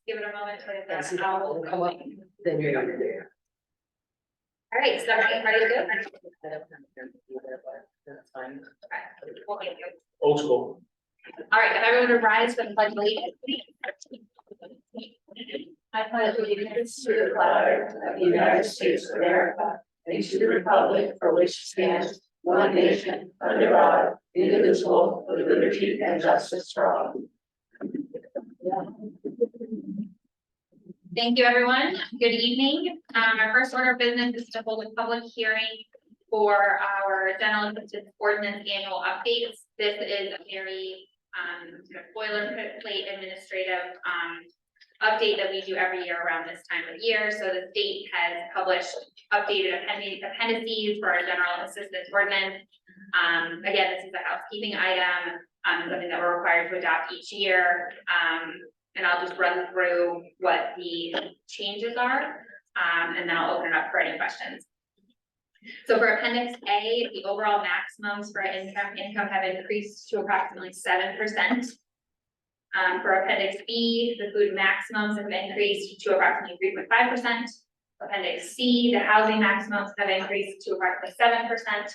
Give it a moment to get See that that out. will come up, then you're not there. All right, so everybody ready to go? I don't have to do that, but that's fine. Okay, we'll get you. Old school. All right, if everyone would rise for the pledge of allegiance. I pledge allegiance to the flag of the United States of America and to the republic for which it stands, one nation, under God, indivisible, with liberty and justice for all. Thank you, everyone. Good evening. Our first order of business is to hold a public hearing for our general assistance ordinance annual updates. This is a very sort of boilerplate administrative update that we do every year around this time of year. So the state has published updated appendices for our general assistance ordinance. Again, this is a housekeeping item, something that we're required to adopt each year. And I'll just run through what the changes are, and then I'll open it up for any questions. So for Appendix A, the overall maximums for income have increased to approximately 7%. For Appendix B, the food maximums have increased to approximately 3.5%. Appendix C, the housing maximums have increased to approximately 7%.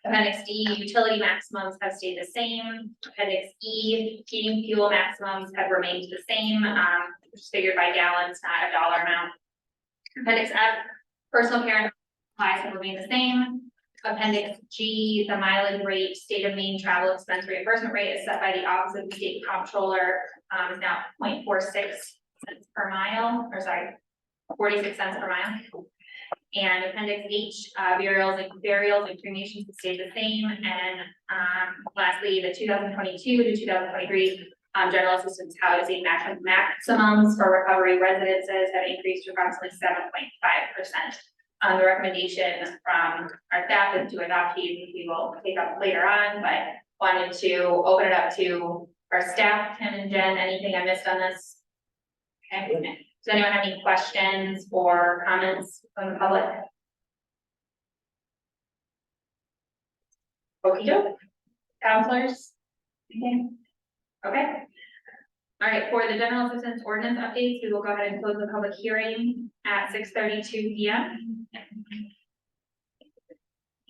Appendix D, utility maximums have stayed the same. Appendix E, heating fuel maximums have remained the same, which is figured by gallons, not a dollar amount. Appendix F, personal care supplies have remained the same. Appendix G, the mileage rate, state of Maine travel expense reimbursement rate is set by the Office of the State Comptroller, is now 0.46 cents per mile, or sorry, 46 cents per mile. And Appendix H, burials and cremations have stayed the same. And lastly, the 2022 to 2023 general assistance housing maximums for recovery residences have increased to approximately 7.5%. The recommendation from our staff is to adopt these, we will take up later on, but wanted to open it up to our staff, Tim and Jen. Anything I missed on this? Okay. Does anyone have any questions or comments from the public? Okey-doke. Counselors? Anything? Okay. All right, for the general assistance ordinance updates, we will go ahead and close the public hearing at 6:32 p.m.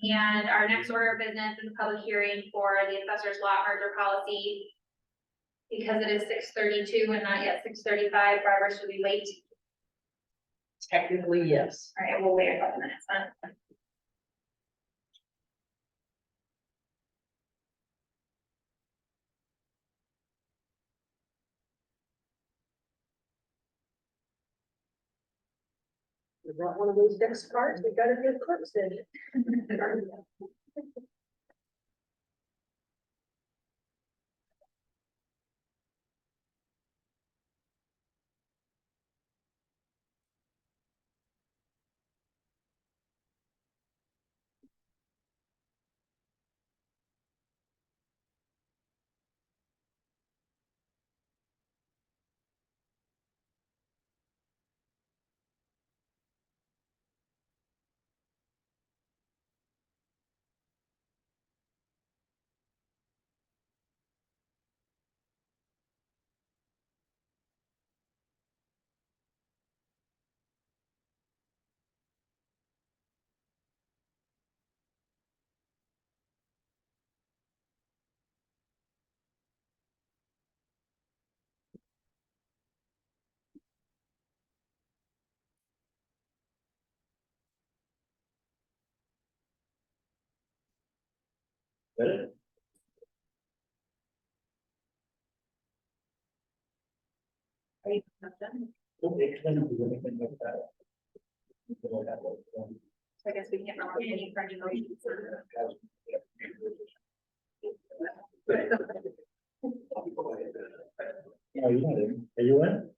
And our next order of business is a public hearing for the assessor's lot merger policy. Because it is 6:32 and not yet 6:35, Barbara, should we wait? Technically, yes. All right, we'll wait a couple minutes, huh? Is that one of those next cards? We gotta get clerks in. Ready? Okay, can you do anything like that? So I guess we can't really any friendly motions. No, you're not in. Are you in?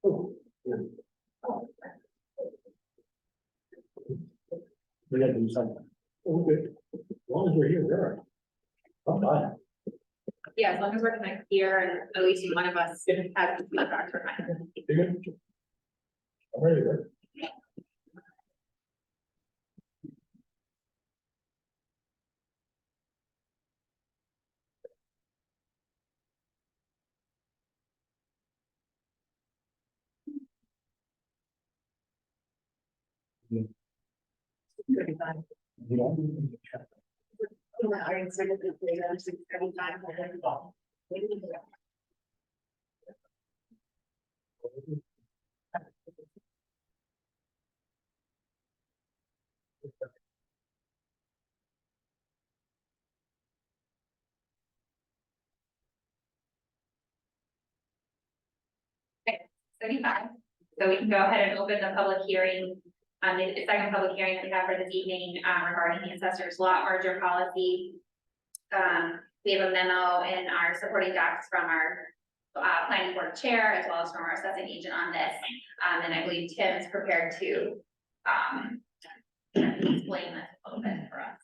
Oh, yeah. We gotta do something. Okay. As long as we're here, we're all right. I'm fine. Yeah, as long as we're connected here and at least one of us has the feedback for mine. You good? I'm ready, right? 35. You don't. I consider it the 35. Thirty-five. So we can go ahead and open the public hearing, the second public hearing that we have for this evening, regarding the assessor's lot merger policy. We have a memo in our supporting docs from our planning board chair, as well as from our assessing agent on this. And I believe Tim is prepared to explain this a little bit for us.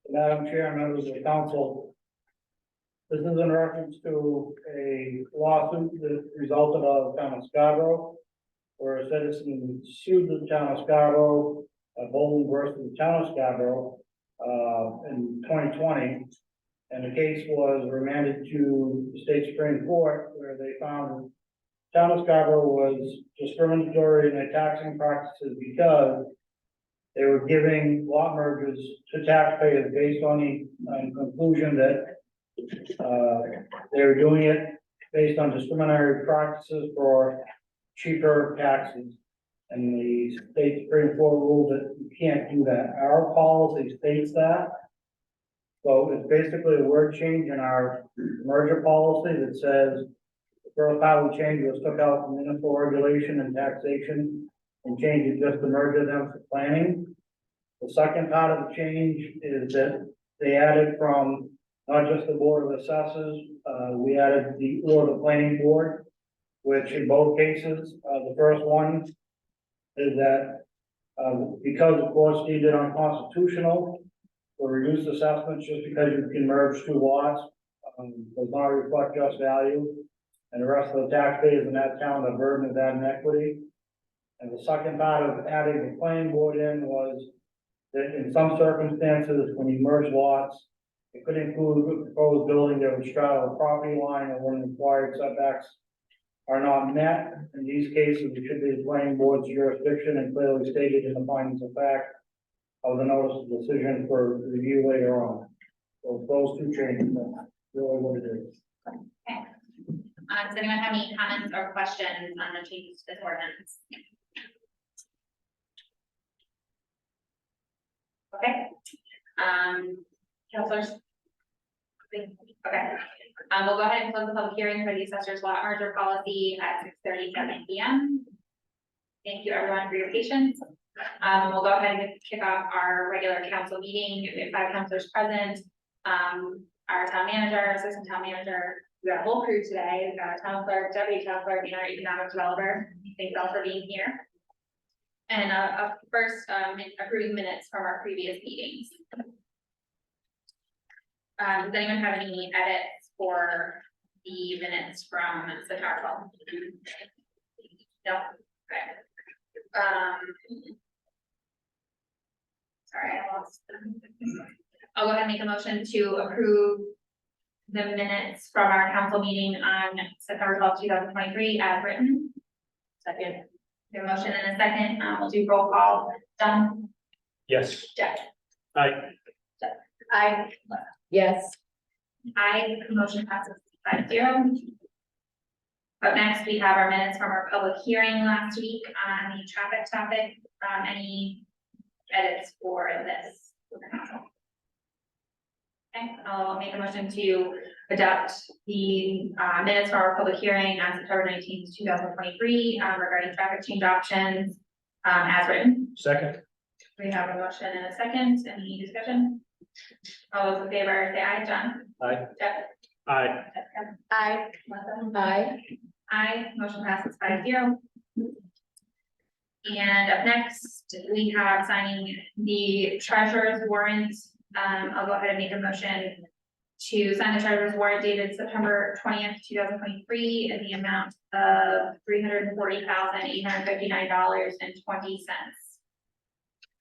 Madam Chair, members of the council. This is in reference to a lawsuit that resulted out of the town of Scarborough, where a citizen sued the town of Scarborough, Bowling versus the town of Scarborough, in 2020. And the case was remanded to the state Supreme Court, where they found the town of Scarborough was discriminatory in their taxing practices because they were giving lot mergers to taxpayers based on the conclusion that they were doing it based on discriminatory practices for cheaper taxes. And the state Supreme Court ruled that you can't do that. Our policy states that. So it's basically a word change in our merger policy that says the first part we changed was took out municipal regulation and taxation and changed it just to merger them for planning. The second part of the change is that they added from not just the Board of Assessors, we added the planning board, which in both cases, the first one is that because the court's deemed it unconstitutional for reduced assessments just because you can merge two lots, does not reflect just value, and the rest of the taxpayers in that town are burdened with that inequity. And the second part of adding the planning board in was that in some circumstances, when you merge lots, it could include a proposed building that would straddle a property line or when required setbacks are not met. In these cases, it should be the planning board's jurisdiction and clearly stated in the findings of fact of the notice of decision for review later on. So those two changes, that's really what it is. Okay. Does anyone have any comments or questions on the changes to this ordinance? Okay. Councilors? Okay. We'll go ahead and close the public hearing for the assessor's lot merger policy at 6:37 p.m. Thank you everyone for your patience. We'll go ahead and kick off our regular council meeting. We have 5 councilors present. Our town manager, assistant town manager, we got a whole crew today. We've got town clerk, deputy town clerk, and our economic developer. Thanks all for being here. And first, approving minutes from our previous meetings. Does anyone have any edits for the minutes from September 12th? No. Okay. Sorry, I lost them. I'll go ahead and make a motion to approve the minutes from our council meeting on September 12th, 2023 as written. Second. We have a motion and a second. We'll do roll call. Done. Yes. Jeff. Aye. Aye. Yes. Aye. Motion passes 5-0. Up next, we have our minutes from our public hearing last week on the traffic topic. Any edits for this? Okay, I'll make a motion to adopt the minutes from our public hearing on September 19th, 2023 regarding traffic change options as written. Second. We have a motion and a second. Any discussion? All those in favor, say aye. John? Aye. Jeff? Aye. Jessica? Aye. Melissa? Aye. Aye. Motion passes 5-0. And up next, we have signing the treasurer's warrant. I'll go ahead and make a motion to sign the treasurer's warrant dated September 20th, 2023 in the amount of $340,859.20.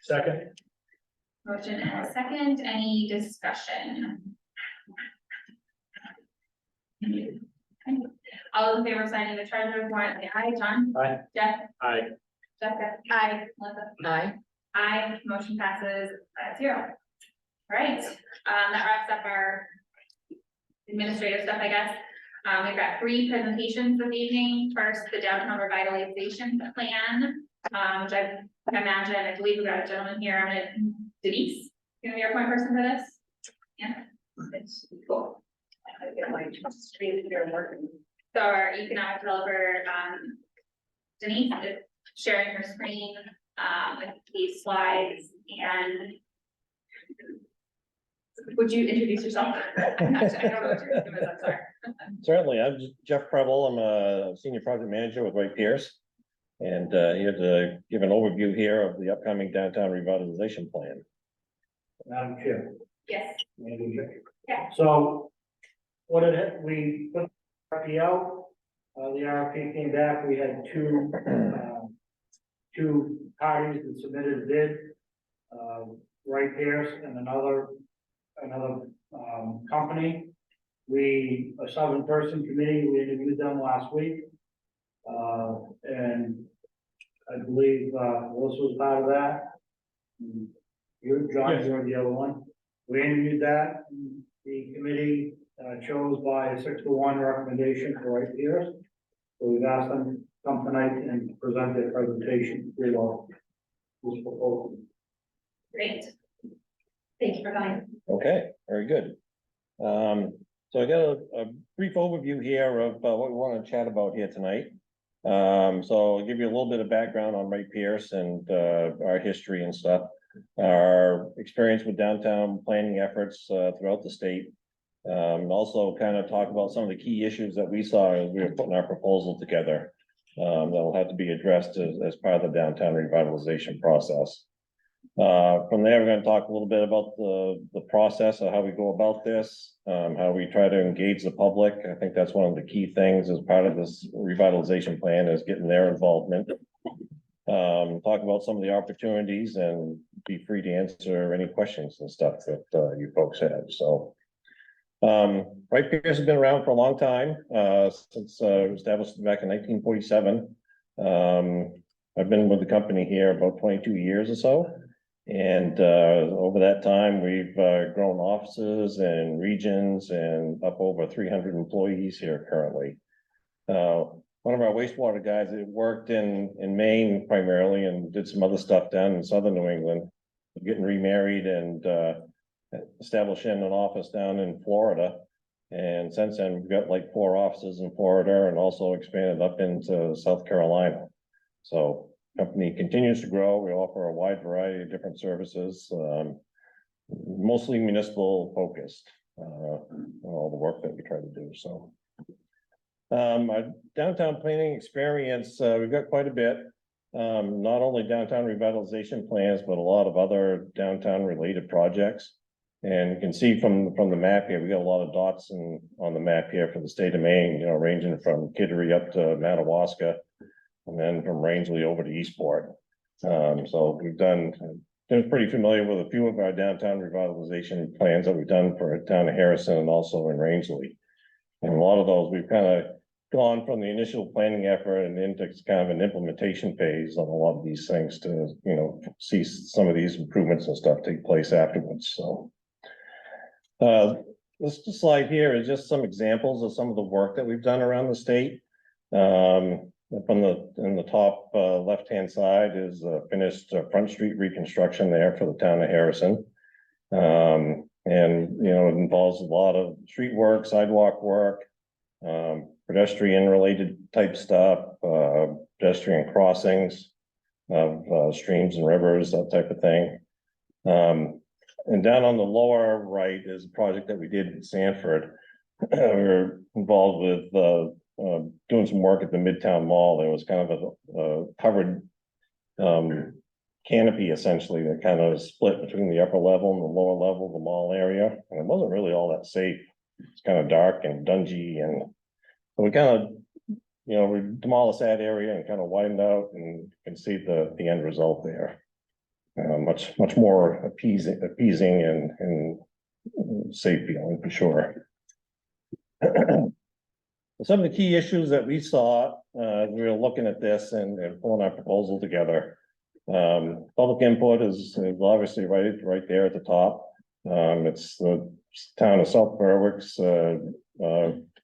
Second. Motion and a second. Any discussion? All those in favor of signing the treasurer's warrant, say aye. John? Aye. Jeff? Aye. Jessica? Aye. Melissa? Aye. Aye, motion passes 5-0. All right, that wraps up our administrative stuff, I guess. We've got 3 presentations this evening. First, the downtown revitalization plan, which I imagine, I believe we've got a gentleman here, I'm gonna, Denise, you gonna be our point person for this? Yeah. It's cool. I get my screen here working. So our economic developer, Denise is sharing her screen, with these slides, and would you introduce yourself? I'm not sure, I don't know what your name is, I'm sorry. Certainly, I'm Jeff Preble. I'm a senior project manager with Wright Pierce. And here to give an overview here of the upcoming downtown revitalization plan. Madam Chair. Yes, Maybe. Yeah. So, we put the RFP out, the RFP came back, we had two parties that submitted a bid. Wright Pierce and another company. A 7-person committee, we interviewed them last week. And I believe, Melissa was part of that. You, John, Yes. you were the other one. We interviewed that. The committee, chose by a 6-to-1 recommendation for Wright Pierce. So we've asked them to come tonight and present their presentation. This proposal. great. Thank you for coming. Okay, very good. So I got a brief overview here of what we want to chat about here tonight. So I'll give you a little bit of background on Wright Pierce and our history and stuff. Our experience with downtown planning efforts throughout the state. Also kind of talk about some of the key issues that we saw as we were putting our proposal together. That will have to be addressed as part of the downtown revitalization process. From there, we're going to talk a little bit about the process of how we go about this, how we try to engage the public. I think that's one of the key things as part of this revitalization plan is getting their involvement. Talk about some of the opportunities and be free to answer any questions and stuff that you folks have. So, Wright Pierce has been around for a long time, since established back in 1947. I've been with the company here about 22 years or so. And over that time, we've grown offices and regions and up over 300 employees here currently. One of our wastewater guys that worked in Maine primarily and did some other stuff down in southern New England, getting remarried and establishing an office down in Florida. And since then, we've got like 4 offices in Florida and also expanded up into South Carolina. So company continues to grow. We offer a wide variety of different services, mostly municipal focused, all the work that we try to do. So our downtown planning experience, we've got quite a bit, not only downtown revitalization plans, but a lot of other downtown related projects. And you can see from the map here, we got a lot of dots on the map here for the state of Maine, ranging from Kittery up to Madawaska. And then from Rangeley over to Eastport. So we've been pretty familiar with a few of our downtown revitalization plans that we've done for the town of Harrison and also in Rangeley. And a lot of those, we've kind of gone from the initial planning effort and into kind of an implementation phase on a lot of these things to, see some of these improvements and stuff take place afterwards. So this slide here is just some examples of some of the work that we've done around the state. In the top left-hand side is finished Front Street reconstruction there for the town of Harrison. And, it involves a lot of street work, sidewalk work, pedestrian related type stuff, pedestrian crossings of streams and rivers, that type of thing. And down on the lower right is a project that we did in Sanford. We were involved with doing some work at the Midtown Mall. There was kind of a covered canopy essentially that kind of split between the upper level and the lower level of the mall area. And it wasn't really all that safe. It's kind of dark and dungy. And so we kind of, we demolished that area and kind of widened out, and you can see the end result there. Much more appeasing and safe feeling for sure. some of the key issues that we saw, we were looking at this and pulling our proposal together. Public input is obviously right there at the top. It's the town of South Berwick's,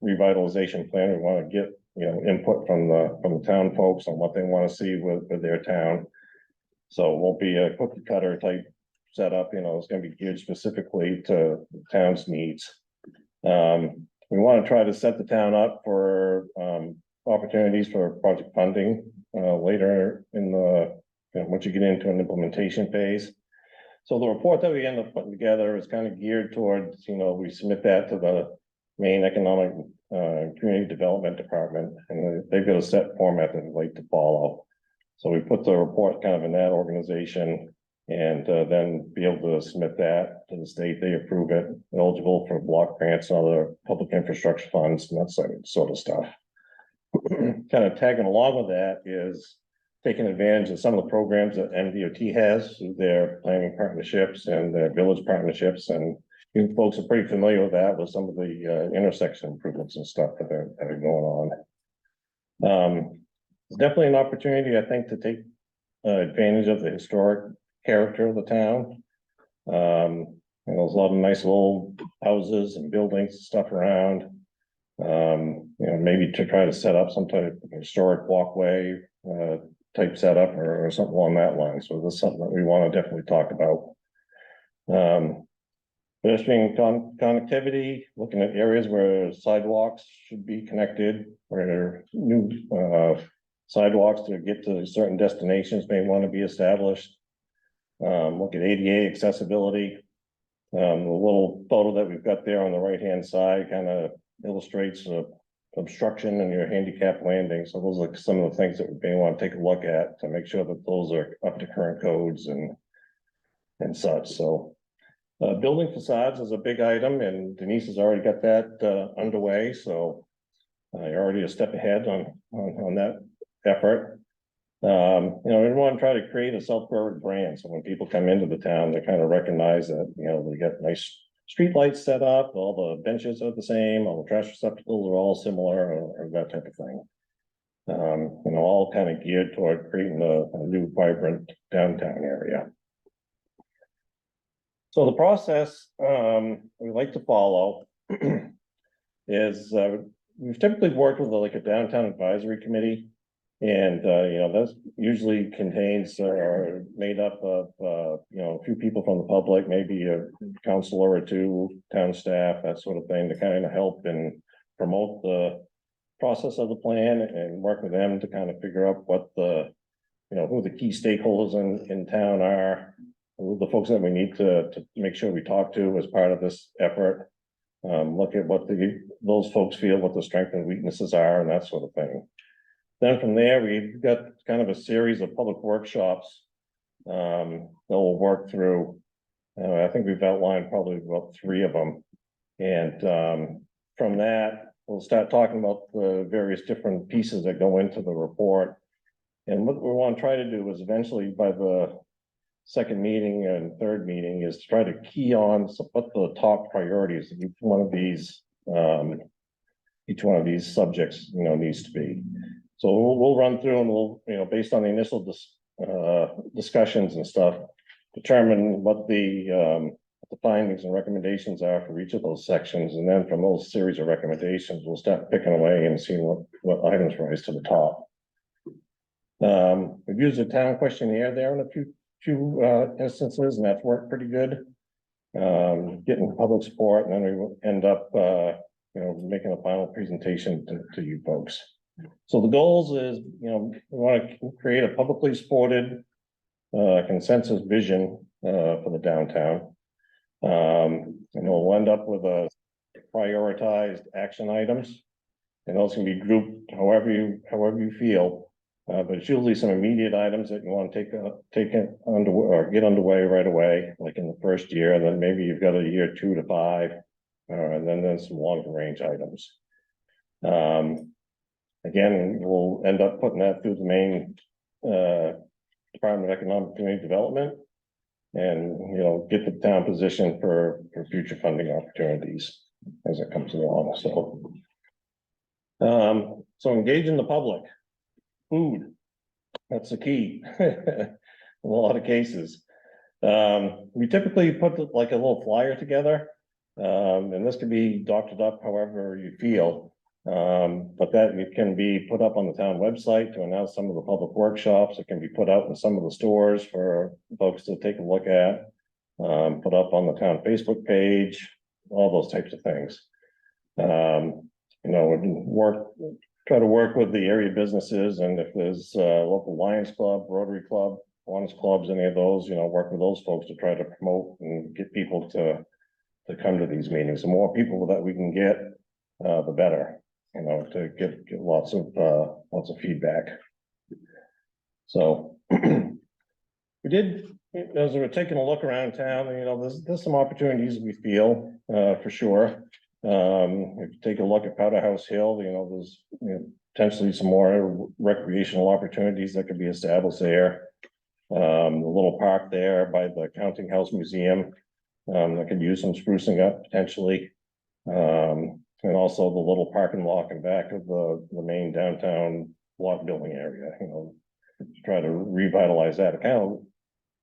revitalization plan. We want to get, input from the town folks on what they want to see with their town. So it won't be a cookie cutter type setup, it's gonna be geared specifically to the town's needs. We want to try to set the town up for, opportunities for project funding, later in the, once you get into an implementation phase. So the report that we end up putting together is kind of geared towards, we submit that to the Maine Economic, Community Development Department, and they've got a set format that they'd like to follow. So we put the report kind of in that organization, and then be able to submit that to the state. They approve it, eligible for block grants and other public infrastructure funds and that sort of stuff. Kind of tagging along with that is taking advantage of some of the programs that MDOT has, their planning partnerships and their village partnerships, and you folks are pretty familiar with that, with some of the intersection improvements and stuff that are going on. It's definitely an opportunity, I think, to take advantage of the historic character of the town. And there's a lot of nice old houses and buildings and stuff around. Maybe to try to set up some type of historic walkway type setup or something along that line. So this is something that we want to definitely talk about. Pedestrian connectivity, looking at areas where sidewalks should be connected, where new sidewalks to get to certain destinations may want to be established. Look at ADA accessibility. The little photo that we've got there on the right-hand side kind of illustrates obstruction in your handicap landing. So those are some of the things that we may want to take a look at to make sure that those are up to current codes and such. So building facades is a big item, and Denise has already got that underway. So you're already a step ahead on that effort. We want to try to create a South Berwick brand. So when people come into the town, they kind of recognize that, they got nice street lights set up, all the benches are the same, all the trash receptacles are all similar, or that type of thing. All kind of geared toward creating a new vibrant downtown area. So the process we like to follow is we've typically worked with like a downtown advisory committee. And, that usually contains or made up of, a few people from the public, maybe a counselor or two, town staff, that sort of thing, to kind of help and promote the process of the plan and work with them to kind of figure out what the, who the key stakeholders in town are, who the folks that we need to make sure we talk to as part of this effort. Look at what those folks feel, what the strengths and weaknesses are, and that sort of thing. Then from there, we've got kind of a series of public workshops that we'll work through. I think we've outlined probably about 3 of them. And from that, we'll start talking about the various different pieces that go into the report. And what we want to try to do is eventually, by the second meeting and third meeting, is to try to key on what the top priorities of each one of these subjects, needs to be. So we'll run through and we'll, based on the initial discussions and stuff, determine what the findings and recommendations are for each of those sections. And then from those series of recommendations, we'll start picking away and seeing what items rise to the top. We've used a town questionnaire there in a few instances, and that's worked pretty good. Getting public support, and then we will end up, making a final presentation to you folks. So the goals is, we want to create a publicly supported consensus vision for the downtown. And we'll end up with a prioritized action items, and those can be grouped however you feel. But it's usually some immediate items that you want to take it under or get underway right away, like in the first year, and then maybe you've got a year 2 to 5, and then some longer range items. Again, we'll end up putting that through the Maine Department of Economic Community Development, and get the town positioned for future funding opportunities as it comes along. So So engaging the public, food, that's the key. In a lot of cases. We typically put like a little flyer together. And this can be doctored up however you feel. But that it can be put up on the town website to announce some of the public workshops. It can be put out in some of the stores for folks to take a look at. Put up on the town Facebook page, all those types of things. You know, try to work with the area businesses, and if there's local Lions Club, Rotary Club, Lions Clubs, any of those, you know, work with those folks to try to promote and get people to come to these meetings. The more people that we can get, the better, you know, to get lots of feedback. So we did, as we were taking a look around town, you know, there's some opportunities we feel, for sure. If you take a look at Powder House Hill, you know, there's, you know, potentially some more recreational opportunities that could be established there. The little park there by the Counting House Museum, that could use some sprucing up potentially. And also the little parking lot in back of the main downtown block building area, you know, to try to revitalize that account.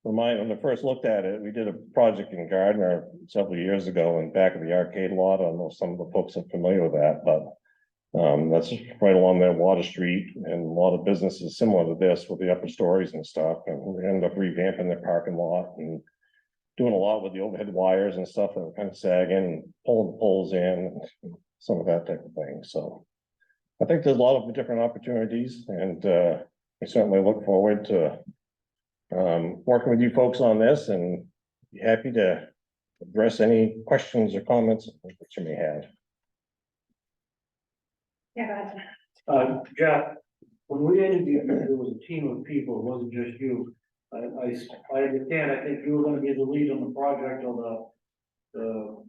When I first looked at it, we did a project in Gardner several years ago in back of the arcade lot. I don't know if some of the folks are familiar with that, but that's right along there, Water Street, and a lot of businesses similar to this with the upper stories and stuff. And we ended up revamping their parking lot and doing a lot with the overhead wires and stuff that were kind of sagging and pulling the poles in, and some of that type of thing. So I think there's a lot of different opportunities, and I certainly look forward to working with you folks on this, and be happy to address any questions or comments that you may have. Yeah, go ahead. Jeff, when we interviewed, there was a team of people, it wasn't just you. I understand, I think you were gonna be the lead on the project, or the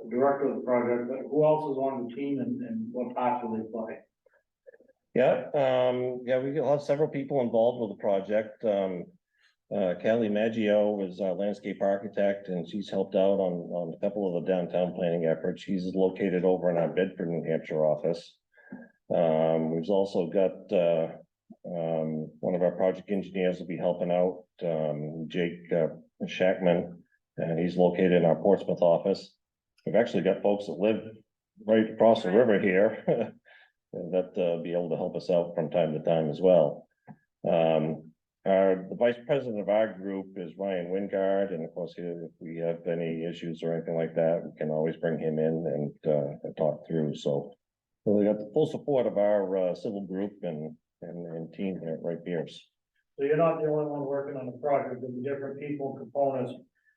director of the project, but who else is on the team, and what parts will they play? Yeah, we'll have several people involved with the project. Kelly Maggio is our landscape architect, and she's helped out on a couple of the downtown planning efforts. She's located over in our Bedford, New Hampshire office. We've also got one of our project engineers will be helping out, Jake Shackman, and he's located in our Portsmouth office. We've actually got folks that live right across the river here that be able to help us out from time to time as well. The vice president of our group is Ryan Wingard, and of course, if we have any issues or anything like that, we can always bring him in and talk through. So we got the full support of our civil group and team here at Wright Pierce. So you're not the only one working on the project, there'll be different people, components,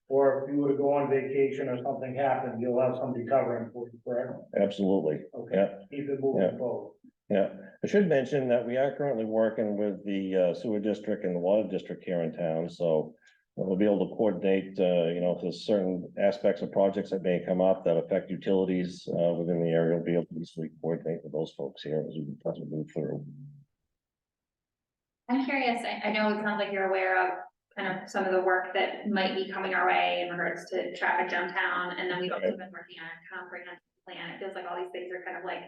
or if you were to go on vacation or something happened, you'll have somebody covering for you, correct? Absolutely. Okay, Yeah. keep it moving forward. Yeah, I should mention that we are currently working with the sewer district and the water district here in town, so we'll be able to coordinate, you know, if there's certain aspects of projects that may come up that affect utilities within the area, we'll be able to easily coordinate with those folks here as we move through. I'm curious, I know it sounds like you're aware of kind of some of the work that might be coming our way in regards to traffic downtown, and then we've also been working on a comprehensive plan. It feels like all these things are kind of like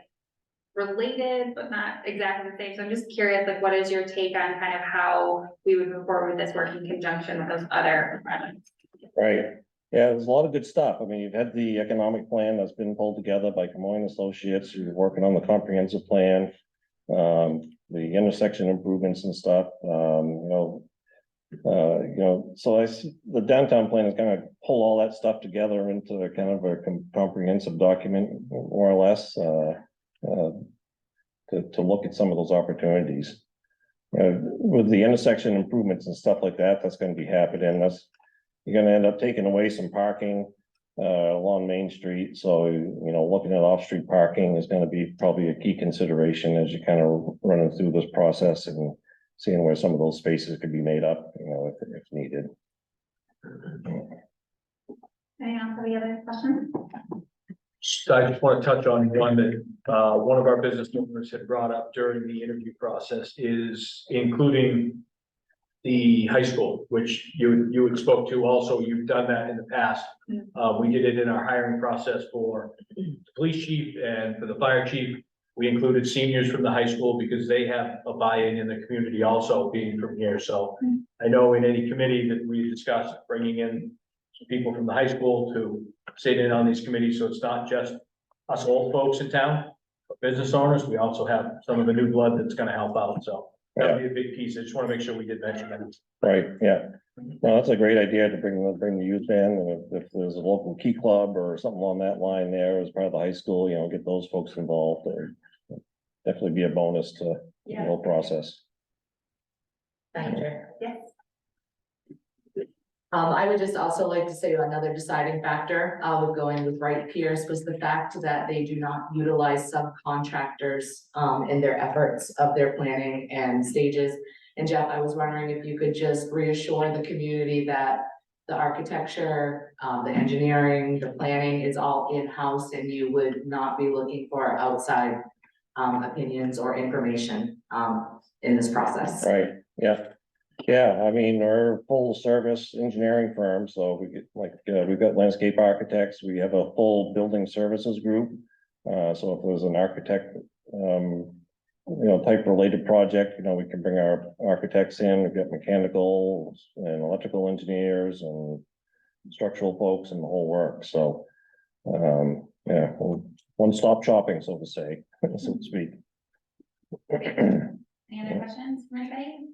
related, but not exactly the same. So I'm just curious, like, what is your take on kind of how we would move forward with this work in conjunction with those other projects? Right, yeah, there's a lot of good stuff. I mean, you've had the economic plan that's been pulled together by Camoin Associates, you're working on the comprehensive plan. The intersection improvements and stuff, you know, so I see the downtown plan is gonna pull all that stuff together into a kind of a comprehensive document, more or less, to look at some of those opportunities. With the intersection improvements and stuff like that, that's gonna be happening. You're gonna end up taking away some parking along Main Street. So, you know, looking at off-street parking is gonna be probably a key consideration as you kind of running through this process and seeing where some of those spaces could be made up, you know, if needed. Anyone else have any other questions? I just want to touch on one that one of our business owners had brought up during the interview process, is including the high school, which you had spoke to also. You've done that in the past. We did it in our hiring process for the police chief and for the fire chief. We included seniors from the high school because they have a buy-in in the community also being from here, so. I know in any committee that we discussed bringing in some people from the high school to sit in on these committees, so it's not just us old folks in town, but business owners, we also have some of the new blood that's gonna help out, so. That'll be a big piece, I just wanna make sure we did mention that. Right, yeah. No, that's a great idea to bring the youth in, and if there's a local key club or something along that line there as part of the high school, get those folks involved. Definitely be a bonus to the whole process. Thank you. Yes. I would just also like to say another deciding factor, with going with Wright Pierce was the fact that they do not utilize subcontractors, in their efforts of their planning and stages. And Jeff, I was wondering if you could just reassure the community that the architecture, the engineering, the planning is all in-house and you would not be looking for outside, opinions or information, in this process. Right, yeah. Yeah, I mean, we're a full service engineering firm, so we get we've got landscape architects, we have a full building services group. So if there's an architect, type related project, we can bring our architects in, we've got mechanical and electrical engineers and structural folks and the whole work, so. Yeah, one-stop shopping, so to say, so to speak. Any other questions from anybody?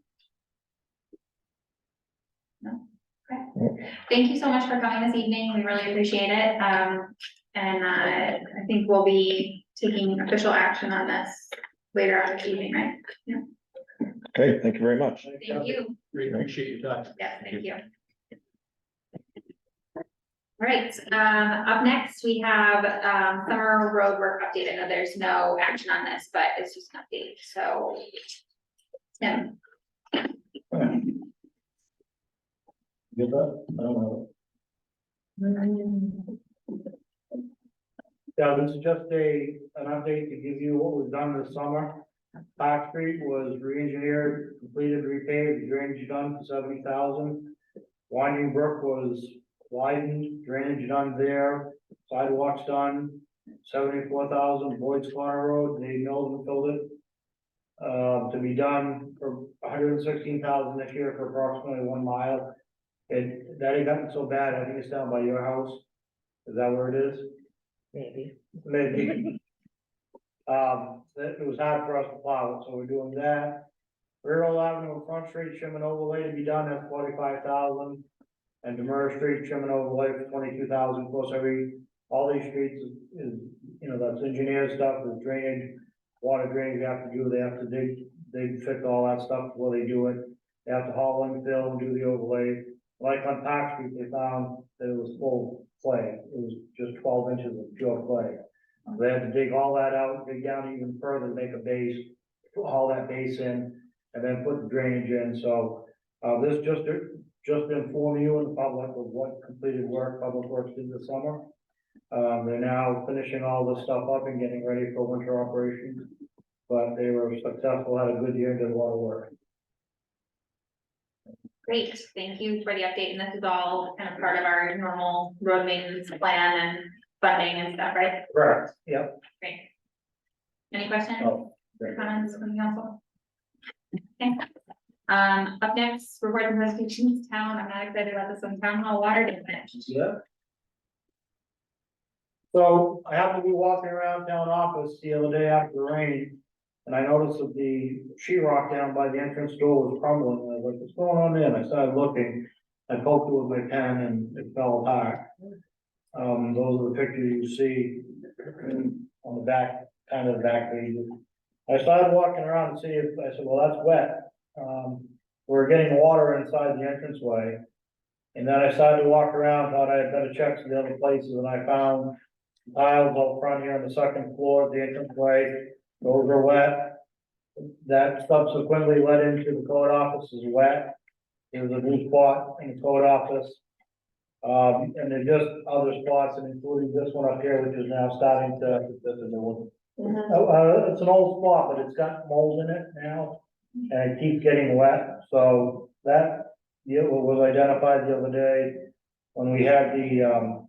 No? Okay. Thank you so much for coming this evening. We really appreciate it. And I think we'll be taking official action on this later on this evening, right? Yeah. Okay, thank you very much. Thank you. Really appreciate your time. Yes, thank you. All right, up next, we have, summer road work update. I know there's no action on this, but it's just an update, so. Tim. Get that? I don't know. Yeah, this is just an update to give you what was done this summer. Park Street was re-engineered, completed, repaved, drainage done for 70,000. Winding Brook was widened, drainage done there, sidewalks done, 74,000. Boyd's Corner Road, they milled and filled it. To be done for 116,000 this year for approximately 1 mile. That ain't gotten so bad, I think it's down by your house. Is that where it is? Maybe. Maybe. It was hard for us to plow it, so we're doing that. Rural Avenue and Front Street trim and overlay to be done at 45,000. And Demers Street trim and overlay for 22,000. Of course, all these streets is, that's engineered stuff, there's drainage, water drainage they have to do, they have to dig, fix all that stuff before they do it. They have to haul in, fill, and do the overlay. Like on Park Street, they found that it was full clay, it was just 12 inches of pure clay. They had to dig all that out, dig down even further, make a base, put all that base in, and then put the drainage in, so, this just to inform you and the public of what completed work Public Works did this summer. They're now finishing all this stuff up and getting ready for winter operations, but they were successful, had a good year, did a lot of work. Great, thank you for the update, and this is all kind of part of our normal road maintenance plan and funding and stuff, right? Correct. Yep. Great. Any questions, Oh, or comments from the council? Okay. Up next, reports and presentations, town, I'm not excited about this one, town hall water damage. Yeah. So I happened to be walking around town office the other day after the rain. And I noticed that the sheetrock down by the entrance door was crumbling, and I was like, what's going on there? And I started looking, I poked it with my pen and it fell apart. Those are the pictures you see on the back, kind of the back page. I started walking around and see if, I said, well, that's wet. We're getting water inside the entranceway. And then I started to walk around, thought I had better check some of the other places, and I found tiles out front here on the second floor of the entranceway. Those are wet. That subsequently led into the code office is wet. There's a new spot in the code office. And there's just other spots, and including this one up here, which is now starting to, it's an old spot, but it's got mold in it now. And it keeps getting wet, so that, was identified the other day when we had the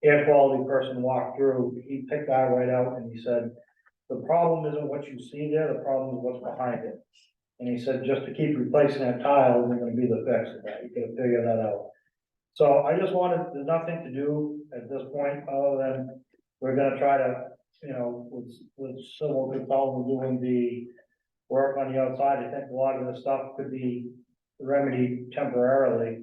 air quality person walked through, he picked that right out and he said, the problem isn't what you see there, the problem is what's behind it. And he said, just to keep replacing that tile isn't gonna be the fix of that, you gotta figure that out. So I just wanted, there's nothing to do at this point, other than we're gonna try to, you know, with civil consultants doing the work on the outside, I think a lot of this stuff could be remedied temporarily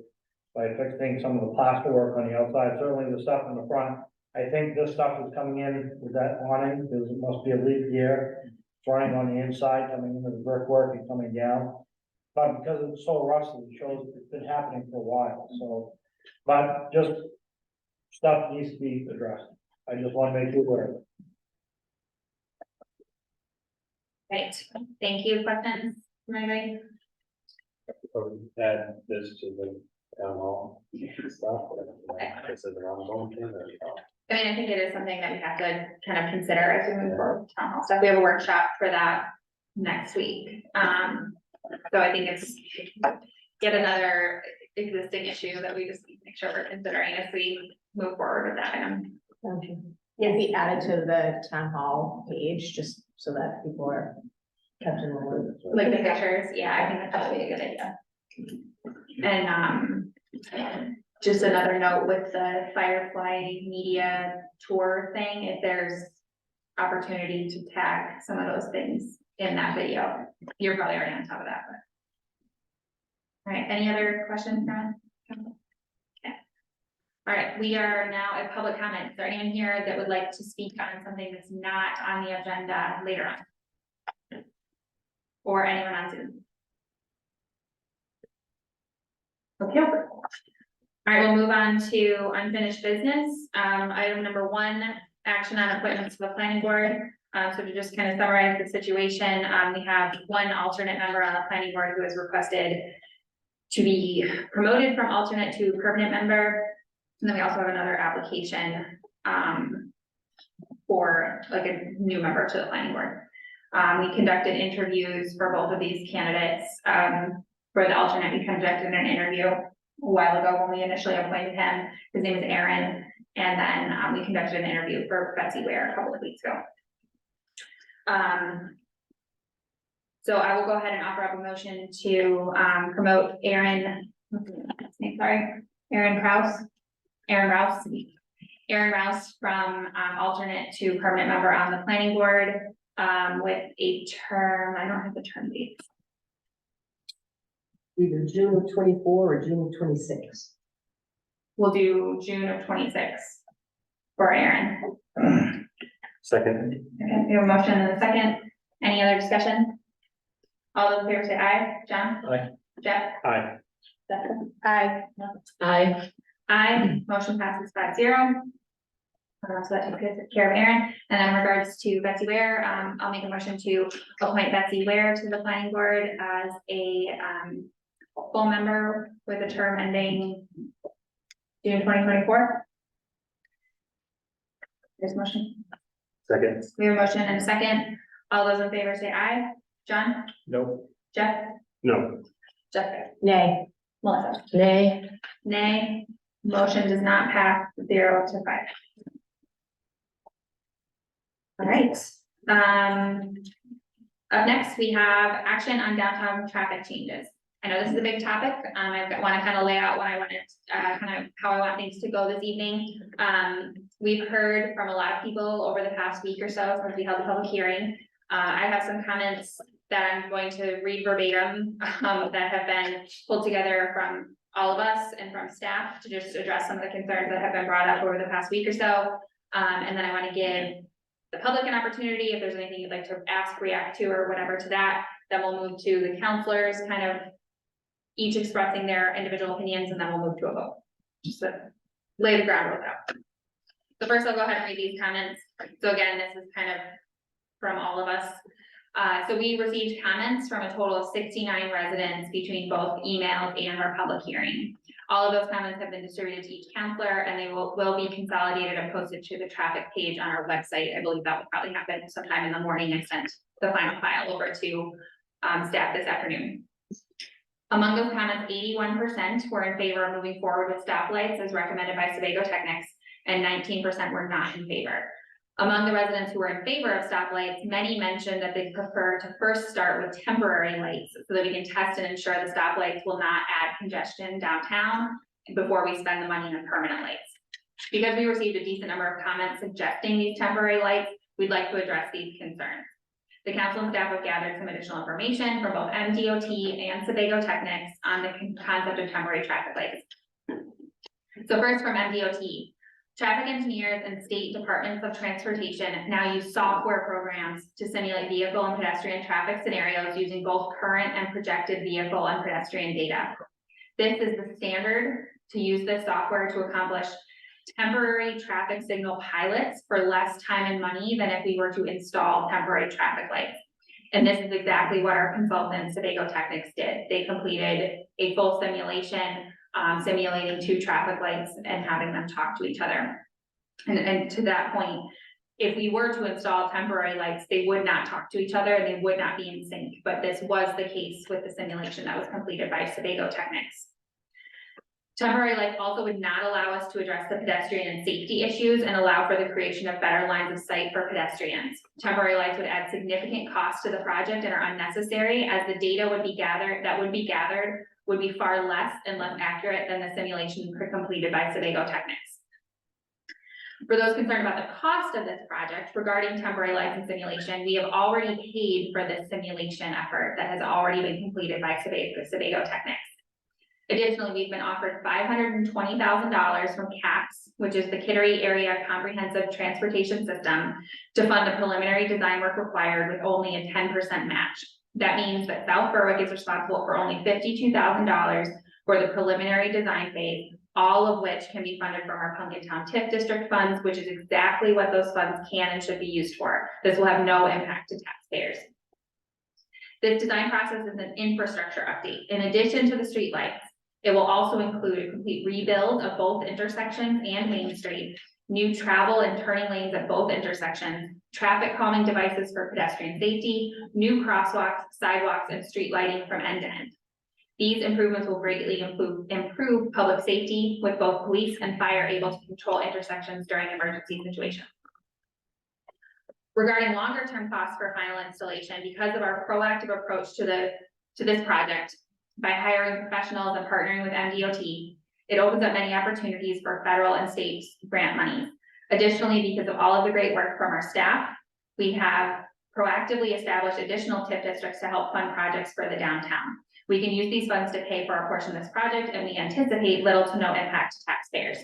by fixing some of the plaster work on the outside, certainly the stuff in the front. I think this stuff is coming in with that awning, because it must be a leak here, it's running on the inside, coming into the brickwork and coming down. But because it's so rusted, it shows it's been happening for a while, so, but just stuff needs to be addressed. I just want to make you aware. Right, thank you, questions, from anybody? Add this to the town hall stuff. This is an ongoing thing. I mean, I think it is something that we have to kind of consider as we move forward with town hall stuff. We have a workshop for that next week. So I think it's yet another existing issue that we just need to make sure we're considering as we move forward with that item. It'd be added to the town hall page, just so that people are kept in the loop. Like the pictures, yeah, I think that's probably a good idea. And, just another note with the Firefly Media Tour thing, if there's opportunity to tag some of those things in that video, you're probably already on top of that, but. All right, any other questions, Ron? Okay. All right, we are now at public comment. Is there anyone here that would like to speak on something that's not on the agenda later on? Or anyone on Zoom? Okay. All right, we'll move on to unfinished business. Item number 1, action on appointments to the planning board. So to just kind of summarize the situation, we have one alternate member on the planning board who has requested to be promoted from alternate to permanent member. And then we also have another application for like a new member to the planning board. We conducted interviews for both of these candidates. For the alternate, we conducted an interview a while ago when we initially appointed him. His name is Aaron. And then we conducted an interview for Betsy Ware a couple of weeks ago. So I will go ahead and offer up a motion to promote Aaron, Aaron Rouse from alternate to permanent member on the planning board with a term, I don't have the term date. Either June of 24 or June of 26. We'll do June of 26 for Aaron. Second. Okay, we have a motion and a second. Any other discussion? All those in favor say aye. John? Aye. Jeff? Aye. Jessica? Aye. I, Aye. Motion passes 5-0. So that takes care of Aaron. And then in regards to Betsy Ware, I'll make a motion to appoint Betsy Ware to the planning board as a full member with a term ending June 2024. There's a motion. Second. We have a motion and a second. All those in favor say aye. John? Nope. Jeff? No. Jessica? Nay. Melissa? nay, Nay. Motion does not pass 0 to 5. All right. Up next, we have action on downtown traffic changes. I know this is a big topic. I want to kind of lay out what I wanted, kind of how I want things to go this evening. We've heard from a lot of people over the past week or so since we held the public hearing. I have some comments that I'm going to read verbatim that have been pulled together from all of us and from staff to just address some of the concerns that have been brought up over the past week or so. And then I want to give the public an opportunity, if there's anything you'd like to ask, react to, or whatever to that. Then we'll move to the counselors, kind of each expressing their individual opinions, and then we'll move to a vote. Just to lay the groundwork out. So first I'll go ahead and read these comments. So again, this is kind of from all of us. So we received comments from a total of 69 residents between both emails and our public hearing. All of those comments have been distributed to each counselor, and they will be consolidated and posted to the traffic page on our website. I believe that will probably happen sometime in the morning. I sent the final file over to staff this afternoon. Among those comments, 81% were in favor of moving forward with stoplights as recommended by Sebago Technics, and 19% were not in favor. Among the residents who were in favor of stoplights, many mentioned that they prefer to first start with temporary lights so that we can test and ensure the stoplights will not add congestion downtown before we spend the money on permanent lights. Because we received a decent number of comments suggesting these temporary lights, we'd like to address these concerns. The council and staff have gathered some additional information from both MDOT and Sebago Technics on the concept of temporary traffic lights. So first from MDOT. Traffic engineers and state departments of transportation now use software programs to simulate vehicle and pedestrian traffic scenarios using both current and projected vehicle and pedestrian data. This is the standard to use this software to accomplish temporary traffic signal pilots for less time and money than if we were to install temporary traffic lights. And this is exactly what our consultant Sebago Technics did. They completed a full simulation simulating 2 traffic lights and having them talk to each other. And to that point, if we were to install temporary lights, they would not talk to each other and they would not be in sync. But this was the case with the simulation that was completed by Sebago Technics. Temporary lights also would not allow us to address the pedestrian and safety issues and allow for the creation of better lines of sight for pedestrians. Temporary lights would add significant cost to the project and are unnecessary, as the data would be gathered would be far less and less accurate than the simulation completed by Sebago Technics. For those concerned about the cost of this project regarding temporary lights and simulation, we have already paid for this simulation effort that has already been completed by Sebago Technics. Additionally, we've been offered $520,000 from CAPS, which is the Kittery Area Comprehensive Transportation System, to fund the preliminary design work required with only a 10% match. That means that South Berwick is responsible for only $52,000 for the preliminary design phase, all of which can be funded from our Punkintown TIF district funds, which is exactly what those funds can and should be used for. This will have no impact to taxpayers. This design process is an infrastructure update. In addition to the streetlights, it will also include a complete rebuild of both intersections and Main Street, new travel and turning lanes at both intersections, traffic calming devices for pedestrian safety, new crosswalks, sidewalks, and street lighting from end to end. These improvements will greatly improve public safety, with both police and fire able to control intersections during emergency situations. Regarding longer term costs for final installation, because of our proactive approach to this project, by hiring professionals and partnering with MDOT, it opens up many opportunities for federal and state grant money. Additionally, because of all of the great work from our staff, we have proactively established additional TIF districts to help fund projects for the downtown. We can use these funds to pay for a portion of this project, and we anticipate little to no impact to taxpayers.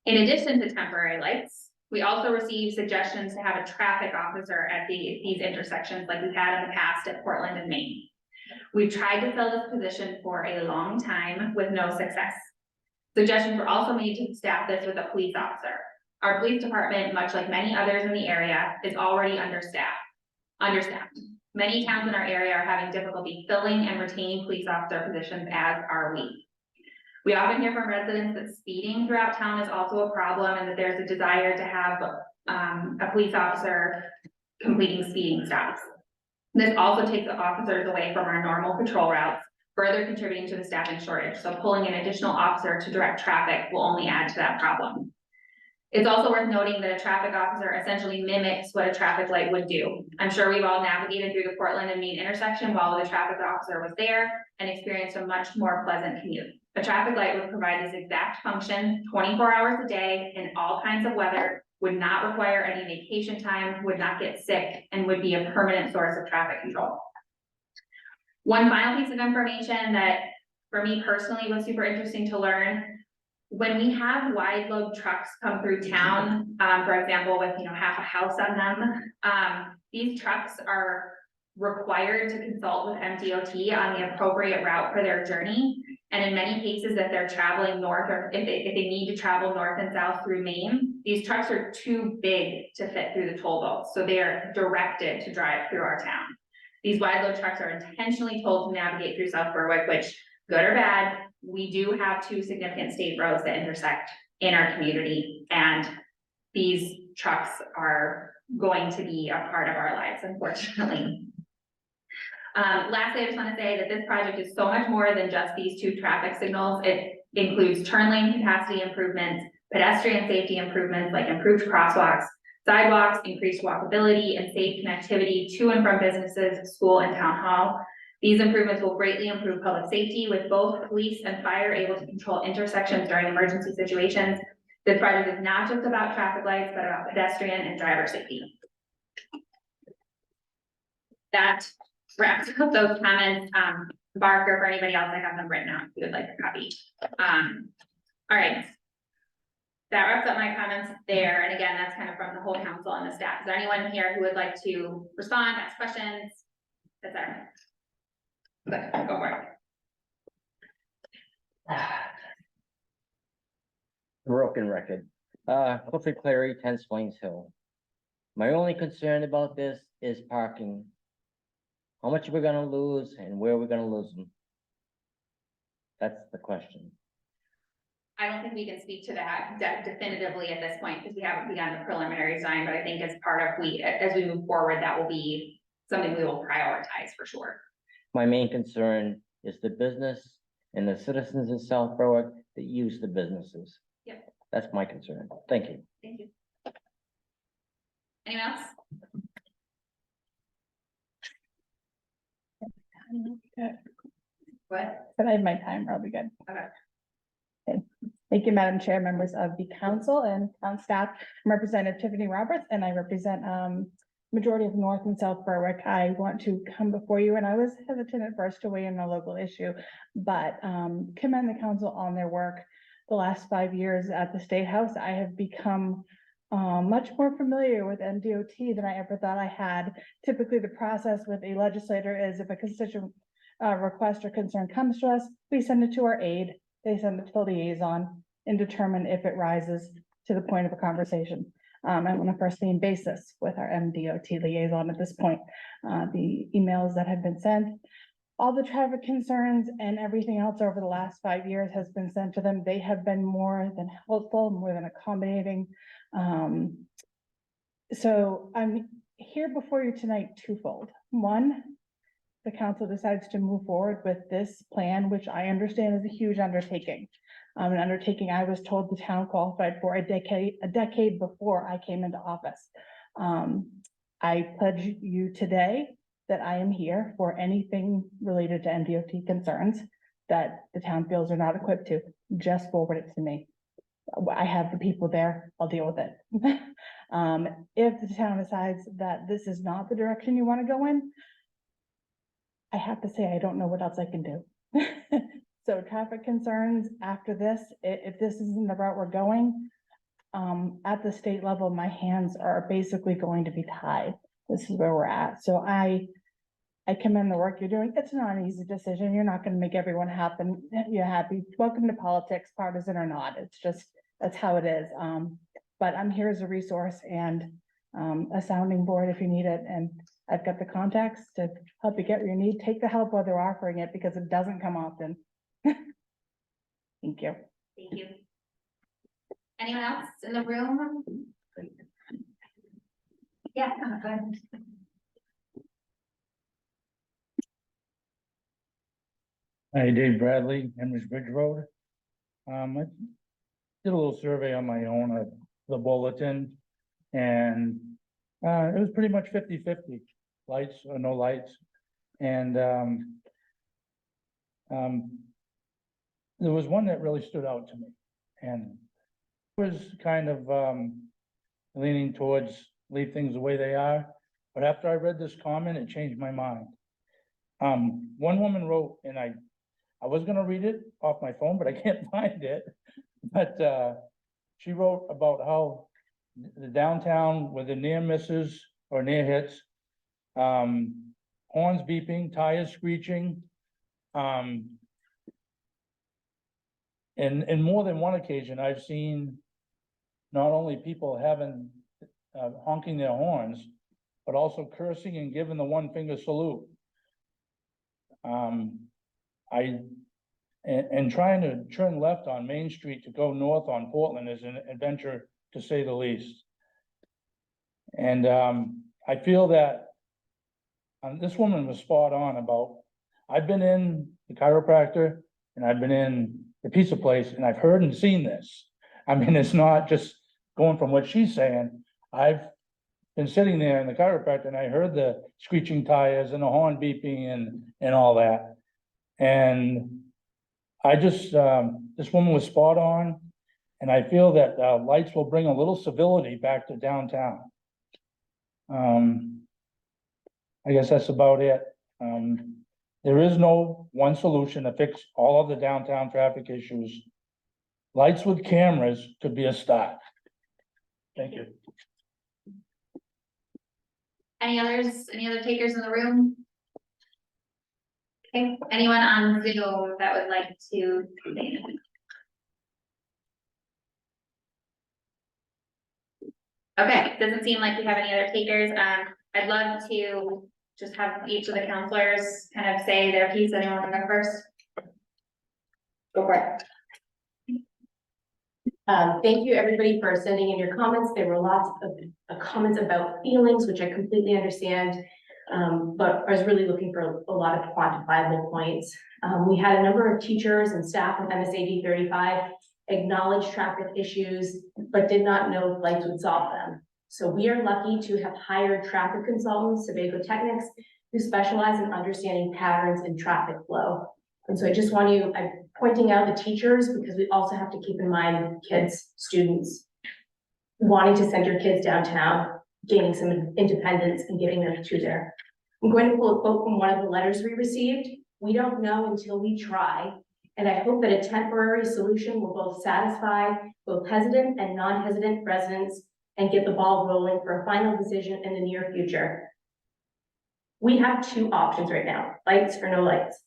In addition to temporary lights, we also received suggestions to have a traffic officer at these intersections like we've had in the past at Portland and Maine. We've tried to fill this position for a long time with no success. Suggestions were also made to staff this with a police officer. Our police department, much like many others in the area, is already understaffed. Many towns in our area are having difficulty filling and retaining police officer positions, as are we. We often hear from residents that speeding throughout town is also a problem and that there's a desire to have a police officer completing speeding stops. This also takes the officers away from our normal patrol routes, further contributing to the staffing shortage. So pulling an additional officer to direct traffic will only add to that problem. It's also worth noting that a traffic officer essentially mimics what a traffic light would do. I'm sure we've all navigated through the Portland and Main intersection while the traffic officer was there and experienced a much more pleasant commute. A traffic light would provide this exact function 24 hours a day in all kinds of weather, would not require any vacation time, would not get sick, and would be a permanent source of traffic control. One final piece of information that for me personally was super interesting to learn: when we have wide load trucks come through town, for example, with half a house on them, these trucks are required to consult with MDOT on the appropriate route for their journey. And in many cases, if they're traveling north, or if they need to travel north and south through Maine, these trucks are too big to fit through the toll booths. So they are directed to drive through our town. These wide load trucks are intentionally told to navigate through South Berwick, which, good or bad, we do have 2 significant state roads that intersect in our community, and these trucks are going to be a part of our lives, unfortunately. Lastly, I just want to say that this project is so much more than just these 2 traffic signals. It includes turn lane capacity improvements, pedestrian safety improvements like improved crosswalks, sidewalks, increased walkability, and safe connectivity to and from businesses, school, and town hall. These improvements will greatly improve public safety with both police and fire able to control intersections during emergency situations. This project is not just about traffic lights, but about pedestrian and driver safety. That wraps up those comments. Barker, for anybody else, I have them written out if you would like a copy. All right. That wraps up my comments there. And again, that's kind of from the whole council and the staff. Is there anyone here who would like to respond, ask questions? That's our. Good, go for it. Broken record. Clifford Clary, 10 Swains Hill. My only concern about this is parking. How much are we gonna lose and where are we gonna lose them? That's the question. I don't think we can speak to that definitively at this point because we haven't begun the preliminary design, but I think as part of as we move forward, that will be something we will prioritize for sure. My main concern is the business and the citizens of South Berwick that use the businesses. Yep. That's my concern. Thank you. Thank you. Anyone else? What? But I have my timer, I'll be good. Okay. Okay. Thank you, Madam Chair, members of the council and town staff. I'm Representative Tiffany Roberts, and I represent majority of North and South Berwick. I want to come before you, and I was hesitant at first to weigh in a local issue, but commend the council on their work. The last 5 years at the State House, I have become much more familiar with MDOT than I ever thought I had. Typically, the process with a legislator is if a constituent request or concern comes to us, we send it to our aide, they send it to the liaison and determine if it rises to the point of a conversation. I'm on a first name basis with our MDOT liaison at this point. The emails that have been sent, all the traffic concerns and everything else over the last 5 years has been sent to them. They have been more than helpful, more than accommodating. So I'm here before you tonight twofold. One, the council decides to move forward with this plan, which I understand is a huge undertaking. An undertaking I was told the town qualified for a decade before I came into office. I pledge you today that I am here for anything related to MDOT concerns that the town feels are not equipped to, just forward it to me. I have the people there, I'll deal with it. If the town decides that this is not the direction you want to go in, I have to say, I don't know what else I can do. So traffic concerns after this, if this isn't the route we're going, at the state level, my hands are basically going to be tied. This is where we're at. So I commend the work you're doing. It's not an easy decision. You're not going to make everyone happy. You're happy. Welcome to politics, partisan or not. It's just, that's how it is. But I'm here as a resource and a sounding board if you need it. And I've got the contacts to help you get what you need. Take the help while they're offering it because it doesn't come often. Thank you. Thank you. Anyone else in the room? Yeah, go ahead. Hi, Dave Bradley, Henry's Bridge Road. I did a little survey on my own of the bulletin, and it was pretty much 50-50, lights or no lights. And there was one that really stood out to me, and was kind of leaning towards leave things the way they are. But after I read this comment, it changed my mind. One woman wrote, and I was gonna read it off my phone, but I can't find it. But she wrote about how the downtown with the near misses or near hits, horns beeping, tires screeching. And in more than one occasion, I've seen not only people having honking their horns, but also cursing and giving the one finger salute. And trying to turn left on Main Street to go north on Portland is an adventure, to say the least. And I feel that this woman was spot on about, I've been in the chiropractor and I've been in the pizza place and I've heard and seen this. I mean, it's not just going from what she's saying. I've been sitting there in the chiropractor and I heard the screeching tires and the horn beeping and all that. And I just, this woman was spot on. And I feel that, lights will bring a little civility back to downtown. I guess that's about it. There is no one solution to fix all of the downtown traffic issues. Lights with cameras could be a start. Thank you. Any other takers in the room? Okay, anyone on Zoom that would like to say anything? Okay, doesn't seem like we have any other takers. I'd love to just have each of the counselors kind of say their piece. Anyone want to go first? Go for it. Thank you, everybody, for sending in your comments. There were lots of comments about feelings, which I completely understand. But I was really looking for a lot of quantifiable points. We had a number of teachers and staff with MSAD 35 acknowledge traffic issues, but did not know if lights would solve them. So we are lucky to have hired traffic consultants, Sebago Technics, who specialize in understanding patterns in traffic flow. And so I just want you, I'm pointing out the teachers because we also have to keep in mind kids, students, wanting to send your kids downtown, gaining some independence and getting them to there. I'm going to pull a quote from one of the letters we received. We don't know until we try. And I hope that a temporary solution will both satisfy both hesitant and non-hesitant residents and get the ball rolling for a final decision in the near future. We have two options right now, lights or no lights.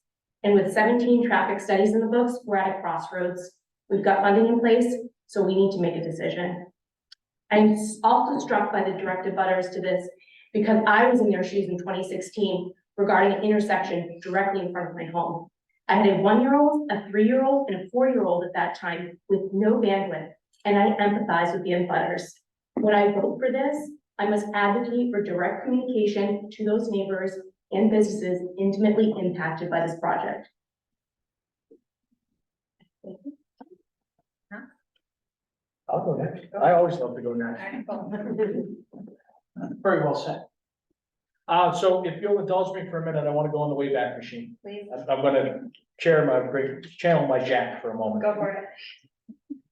And with 17 traffic studies in the books, we're at a crossroads. We've got funding in place, so we need to make a decision. I'm also struck by the direct abutters to this because I was in their shoes in 2016 regarding an intersection directly in front of my home. I had a 1-year-old, a 3-year-old, and a 4-year-old at that time with no bandwidth, and I empathize with the abutters. When I vote for this, I must advocate for direct communication to those neighbors and businesses intimately impacted by this project. I'll go next. I always love to go next. Very well said. So if you'll indulge me for a minute, I want to go on the Wayback Machine. Please, I'm gonna channel my Jack for a moment. go for it.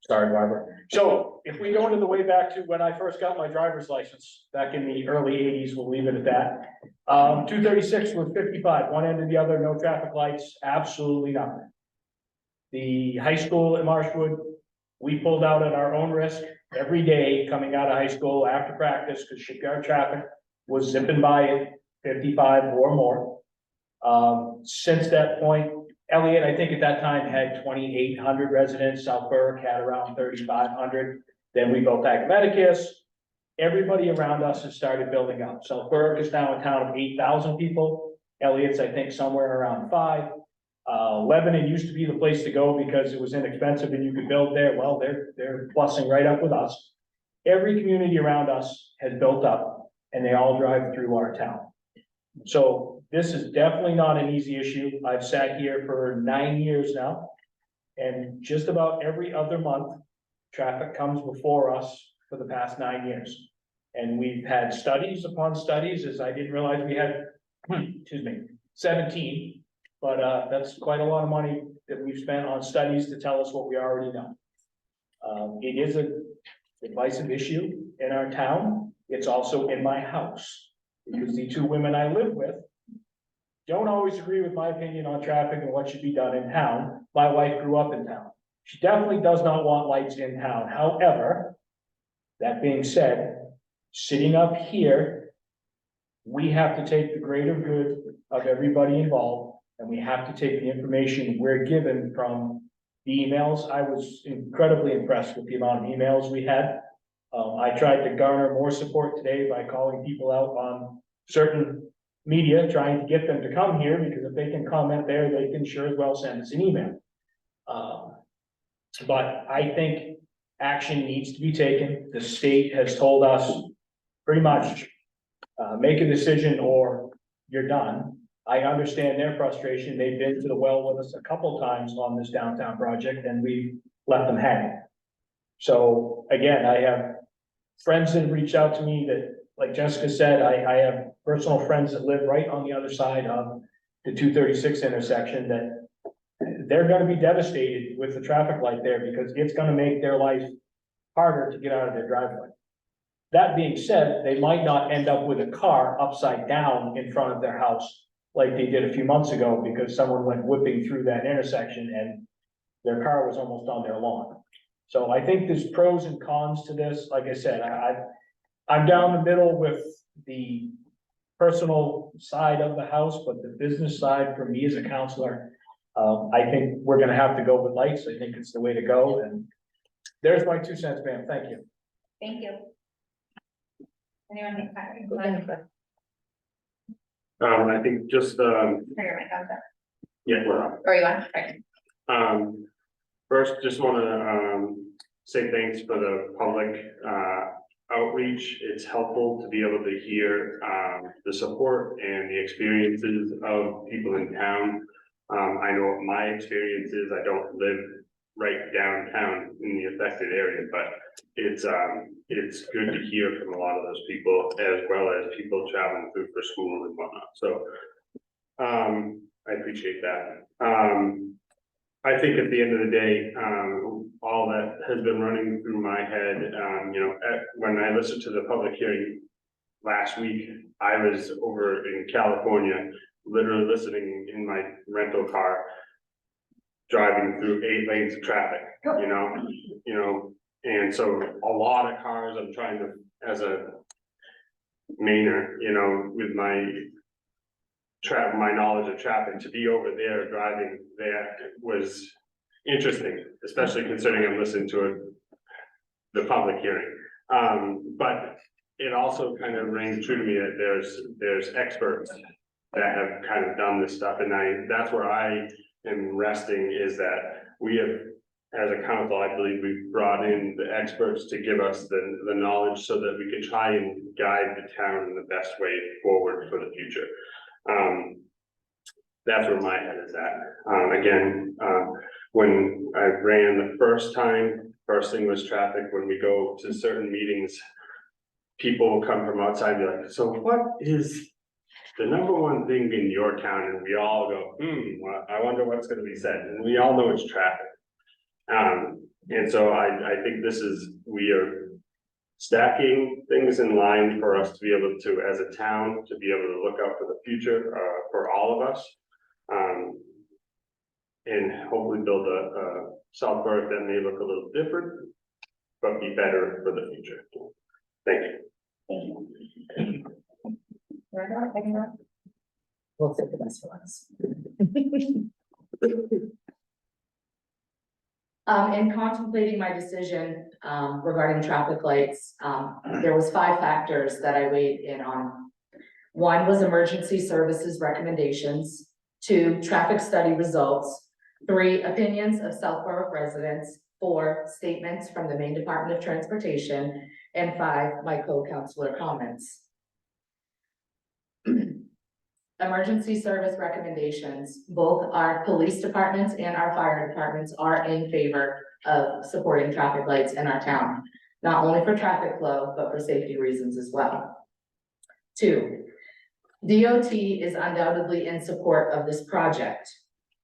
Sorry, Barbara. So if we go into the way back to when I first got my driver's license, back in the early 80s, we'll leave it at that. 236 was 55, one end to the other, no traffic lights, absolutely nothing. The high school at Marshwood, we pulled out at our own risk every day coming out of high school after practice because shipyard traffic was zipping by at 55 or more. Since that point, Elliott, I think at that time had 2,800 residents. South Berwick had around 3,500. Then we built Agamaticus. Everybody around us has started building up. South Berwick is now a town of 8,000 people. Elliott's, I think, somewhere around 5. Lebanon used to be the place to go because it was inexpensive and you could build there. Well, they're plussing right up with us. Every community around us has built up and they all drive through our town. So this is definitely not an easy issue. I've sat here for 9 years now. And just about every other month, traffic comes before us for the past 9 years. And we've had studies upon studies, as I didn't realize we had, 17. But that's quite a lot of money that we've spent on studies to tell us what we already know. It is a divisive issue in our town. It's also in my house. Because the two women I live with don't always agree with my opinion on traffic and what should be done in town. My wife grew up in town. She definitely does not want lights in town. However, that being said, sitting up here, we have to take the greater good of everybody involved, and we have to take the information we're given from the emails. I was incredibly impressed with the amount of emails we had. I tried to garner more support today by calling people out on certain media, trying to get them to come here, because if they can comment there, they can sure as well send us an email. But I think action needs to be taken. The state has told us pretty much, make a decision or you're done. I understand their frustration. They've been to the well with us a couple times on this downtown project and we've left them hanging. So again, I have friends that reached out to me that, like Jessica said, I have personal friends that live right on the other side of the 236 intersection that they're gonna be devastated with the traffic light there because it's gonna make their life harder to get out of their driveway. That being said, they might not end up with a car upside down in front of their house like they did a few months ago because someone went whipping through that intersection and their car was almost on their lawn. So I think there's pros and cons to this. Like I said, I'm down the middle with the personal side of the house, but the business side for me as a counselor, I think we're gonna have to go with lights. I think it's the way to go, and there's my 2 cents, ma'am. Thank you. Thank you. Anyone make that? I think just, Turn your mic on, yeah, well, or you want, right? first, just wanna, say thanks for the public, outreach. It's helpful to be able to hear, the support and the experiences of people in town. I know what my experience is. I don't live right downtown in the affected area, but it's good to hear from a lot of those people as well as people traveling through for school and whatnot. So, I appreciate that. I think at the end of the day, all that has been running through my head, when I listened to the public hearing last week, I was over in California, literally listening in my rental car, driving through 8 lanes of traffic, and so a lot of cars, I'm trying to, as a Mainer, with my knowledge of traffic, to be over there driving there was interesting, especially considering I'm listening to the public hearing. But it also kind of rang true to me that there's experts that have kind of done this stuff, and that's where I am resting, is that we have, as a council, I believe we've brought in the experts to give us the knowledge so that we can try and guide the town in the best way forward for the future. That's where my head is at. Again, when I ran the first time, first thing was traffic. When we go to certain meetings, people will come from outside and be like, so what is the number one thing in your town? And we all go, well, I wonder what's gonna be said. And we all know it's traffic. And so I think we are stacking things in line for us to be able to, as a town, to be able to look out for the future, for all of us. And hopefully build a South Berwick that may look a little different, but be better for the future. Thank you. We'll take the best for us. In contemplating my decision, regarding traffic lights, there was 5 factors that I weighed in on. 1 was emergency services recommendations, 2, traffic study results, 3, opinions of South Berwick residents, 4, statements from the Maine Department of Transportation, and 5, my co-counselor comments. Emergency service recommendations, both our police departments and our fire departments are in favor of supporting traffic lights in our town, not only for traffic flow, but for safety reasons as well. 2, DOT is undoubtedly in support of this project.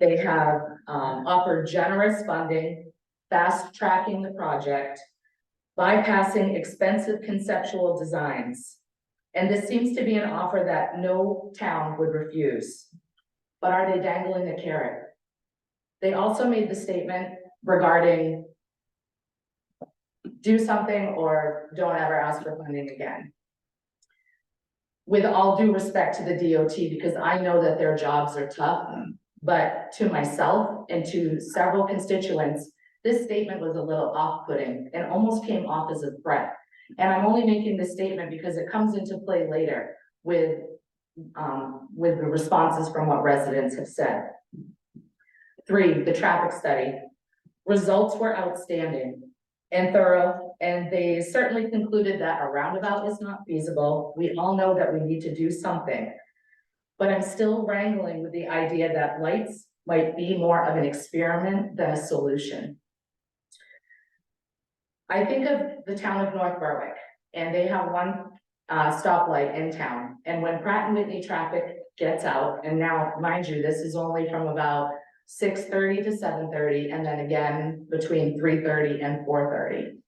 They have offered generous funding, fast tracking the project, bypassing expensive conceptual designs. And this seems to be an offer that no town would refuse. But are they dangling a carrot? They also made the statement regarding do something or don't ever ask for funding again. With all due respect to the DOT, because I know that their jobs are tough, but to myself and to several constituents, this statement was a little off-putting and almost came off as a threat. And I'm only making this statement because it comes into play later with the responses from what residents have said. 3, the traffic study. Results were outstanding and thorough, and they certainly concluded that a roundabout is not feasible. We all know that we need to do something, but I'm still wrangling with the idea that lights might be more of an experiment than a solution. I think of the town of North Berwick, and they have one stoplight in town. And when Pratt and Whitney traffic gets out, and now, mind you, this is only from about 6:30 to 7:30, and then again between 3:30 and 4:30.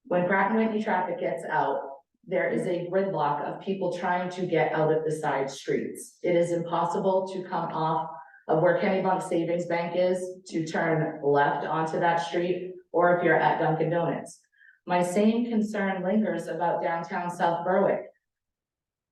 When Pratt and Whitney traffic gets out, there is a gridlock of people trying to get out of the side streets. It is impossible to come off of where Kennybunk Savings Bank is to turn left onto that street, or if you're at Dunkin' Donuts. My same concern lingers about downtown South Berwick.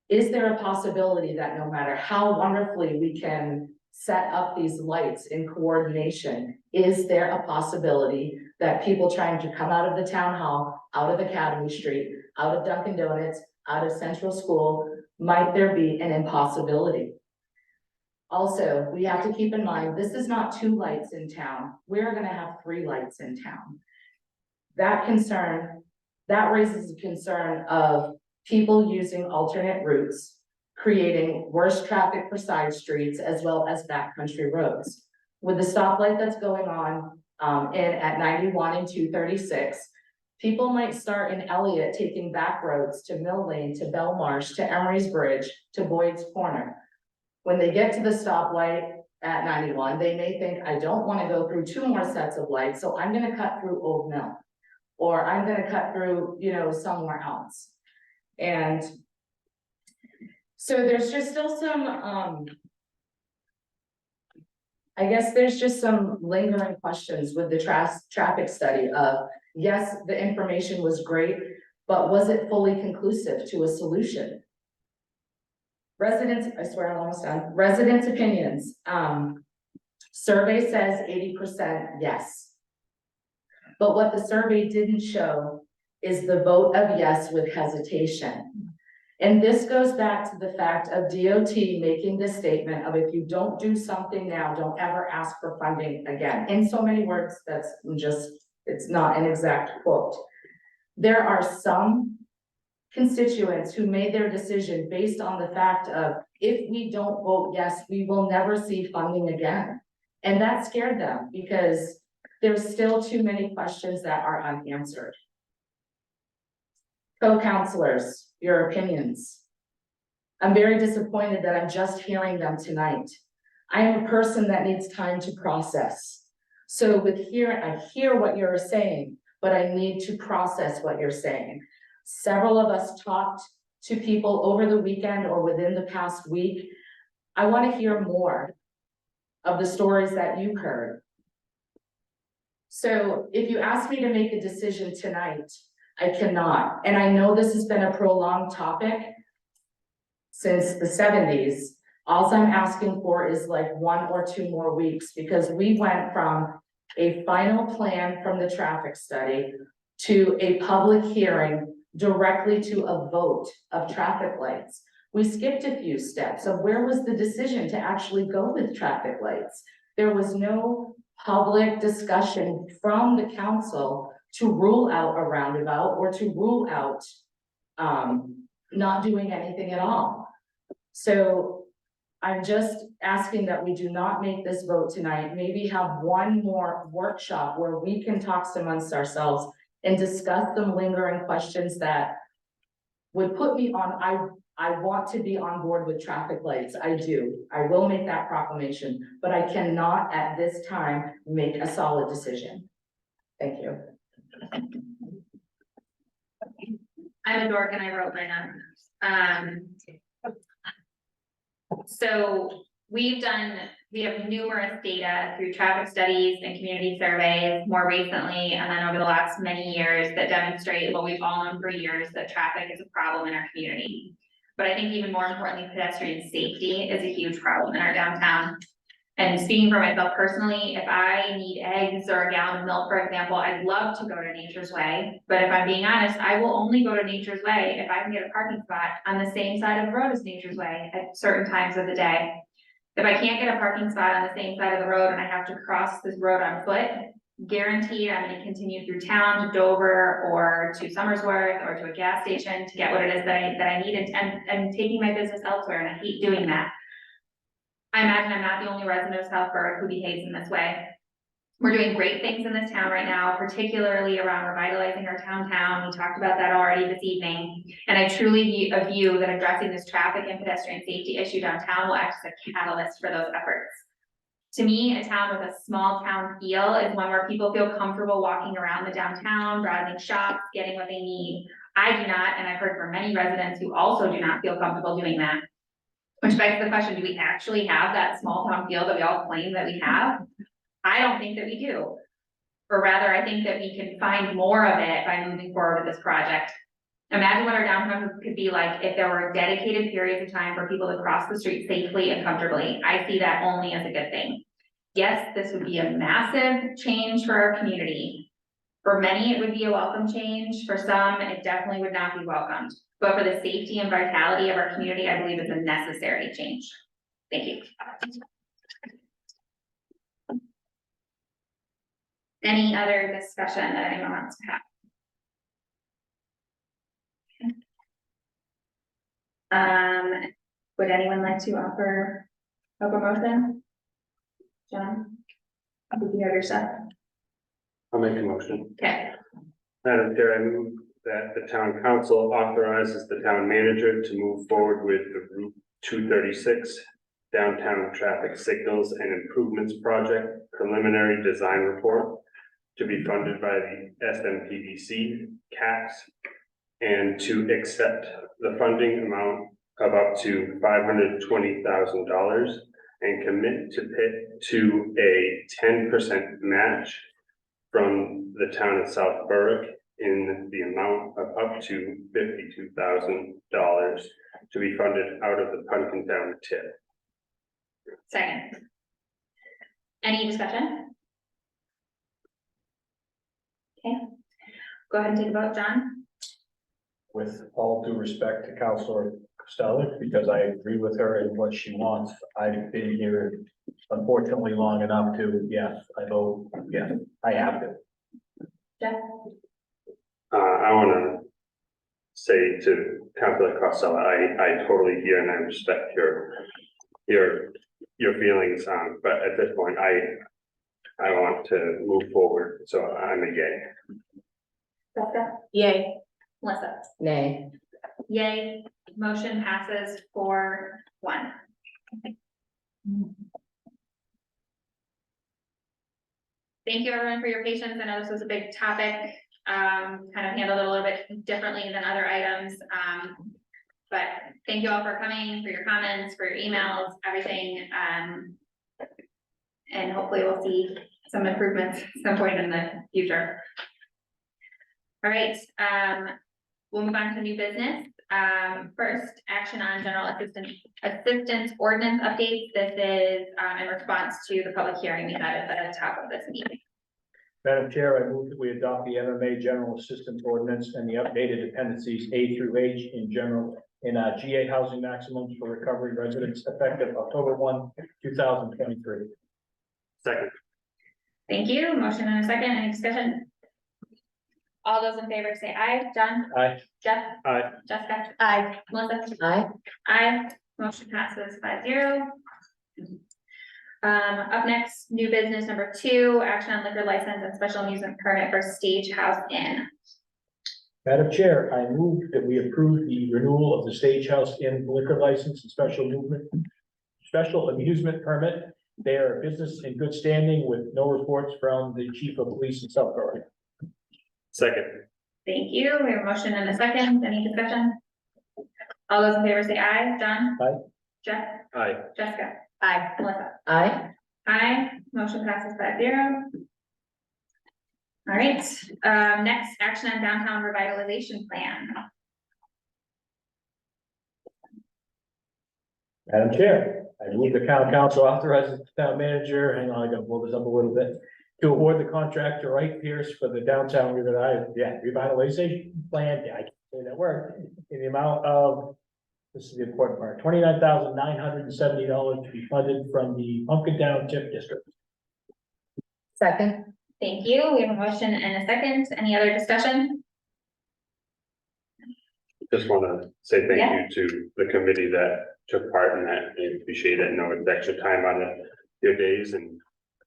Is there a possibility that no matter how wonderfully we can set up these lights in coordination, is there a possibility that people trying to come out of the town hall, out of Academy Street, out of Dunkin' Donuts, out of Central School, might there be an impossibility? Also, we have to keep in mind, this is not 2 lights in town. We're gonna have 3 lights in town. That raises a concern of people using alternate routes, creating worse traffic for side streets as well as backcountry roads. With the stoplight that's going on at 91 and 236, people might start in Elliott taking back roads to Mill Lane, to Belmarsh, to Emery's Bridge, to Boyd's Corner. When they get to the stoplight at 91, they may think, I don't want to go through 2 more sets of lights, so I'm going to cut through Old Mill. Or I'm going to cut through, somewhere else. And so there's just still some, I guess there's just some lingering questions with the traffic study of, yes, the information was great, but was it fully conclusive to a solution? Residents, I swear I'm almost done. Residents' opinions. Survey says 80% yes. But what the survey didn't show is the vote of yes with hesitation. And this goes back to the fact of DOT making the statement of, if you don't do something now, don't ever ask for funding again. In so many words, that's just, it's not an exact quote. There are some constituents who made their decision based on the fact of, if we don't vote yes, we will never see funding again. And that scared them because there's still too many questions that are unanswered. Co-counselors, your opinions. I'm very disappointed that I'm just hearing them tonight. I am a person that needs time to process. So I hear what you're saying, but I need to process what you're saying. Several of us talked to people over the weekend or within the past week. I want to hear more of the stories that you heard. So if you ask me to make a decision tonight, I cannot. And I know this has been a prolonged topic since the 70s. All I'm asking for is like 1 or 2 more weeks, because we went from a final plan from the traffic study to a public hearing directly to a vote of traffic lights. We skipped a few steps of where was the decision to actually go with traffic lights. There was no public discussion from the council to rule out a roundabout or to rule out not doing anything at all. So I'm just asking that we do not make this vote tonight, maybe have 1 more workshop where we can talk amongst ourselves and discuss some lingering questions that would put me on, I want to be on board with traffic lights. I do. I will make that proclamation, but I cannot at this time make a solid decision. Thank you. I'm a dork and I wrote my numbers. So we have numerous data through traffic studies and community surveys more recently, and then over the last many years, that demonstrate what we've all known for years, that traffic is a problem in our community. But I think even more importantly, pedestrian safety is a huge problem in our downtown. And speaking for myself personally, if I need eggs or a gallon of milk, for example, I'd love to go to Nature's Way. But if I'm being honest, I will only go to Nature's Way if I can get a parking spot on the same side of the road as Nature's Way at certain times of the day. If I can't get a parking spot on the same side of the road and I have to cross this road on foot, guaranteed I'm going to continue through town to Dover or to Somersworth or to a gas station to get what it is that I need, and taking my business elsewhere, and I hate doing that. I imagine I'm not the only resident of South Berwick who behaves in this way. We're doing great things in this town right now, particularly around revitalizing our downtown. We talked about that already this evening. And I truly view that addressing this traffic and pedestrian safety issue downtown will act as a catalyst for those efforts. To me, a town with a small town feel is one where people feel comfortable walking around the downtown, browsing shops, getting what they need. I do not, and I've heard from many residents who also do not feel comfortable doing that. Which begs the question, do we actually have that small town feel that we all claim that we have? I don't think that we do. Or rather, I think that we can find more of it by moving forward with this project. Imagine what our downtown could be like if there were dedicated periods of time for people to cross the street safely and comfortably. I see that only as a good thing. Yes, this would be a massive change for our community. For many, it would be a welcome change. For some, it definitely would not be welcomed. But for the safety and vitality of our community, I believe it's a necessary change. Thank you. Any other discussion that anyone wants to have? Would anyone like to offer a motion? John? Did you have your stuff? I'll make a motion. Okay, Madam Chair, I move that the town council authorizes the town manager to move forward with the Route 236 downtown traffic signals and improvements project preliminary design report to be funded by the SMPDC CAPS and to accept the funding amount of up to $520,000 and commit to a 10% match from the town of South Berwick in the amount of up to $52,000 to be funded out of the Punkintown TIP. second. Any discussion? Okay, go ahead and take a vote, John. With all due respect to Counselor Costello, because I agree with her in what she wants, I've been here unfortunately long enough to, yes, I vote, yes, I have to. Jeff? I wanna say to Councilor Costello, I totally hear and I respect your feelings, but at this point, I want to move forward, so I'm a yay. Jessica? Yay. Melissa? Nay. Yay, motion passes 4-1. Thank you everyone for your patience. I know this was a big topic, kind of handled it a little bit differently than other items. But thank you all for coming, for your comments, for your emails, everything. And hopefully we'll see some improvements at some point in the future. All right, we'll move on to new business. First, action on general assistance ordinance updates. This is in response to the public hearing we had at the top of this meeting. Madam Chair, I move that we adopt the MMA General Assistance Ordinance and the updated appendices A through H in GA housing maximums for recovery residents effective October 1, 2023. Second. Thank you. Motion and a second. Any discussion? All those in favor say aye. John? Aye. Jeff? Aye. Jessica? Aye. Melissa? Aye. Aye. Motion passes 5-0. Up next, new business number 2, action on liquor license and special amusement permit for Stage House Inn. Madam Chair, I move that we approve the renewal of the Stagehouse Inn liquor license and special amusement permit. They are a business in good standing with no reports from the chief of police in South Berwick. Second. Thank you. We have a motion and a second. Any discussion? All those in favor say aye. John? Aye. Jeff? Aye. Jessica? Aye. Melissa? Aye. Aye. Motion passes 5-0. All right, next, action on downtown revitalization plan. Madam Chair, I move the town council authorizes the town manager, hang on, I gotta blow this up a little bit, to award the contract to Wright Pierce for the downtown revitalization plan, I can't say that word, in the amount of, this is the important part, $29,970 to be funded from the Punkintown TIP district. Second. Thank you. We have a motion and a second. Any other discussion? Just want to say thank Yeah. you to the committee that took part in that. I appreciate it. I know it's extra time out of your days and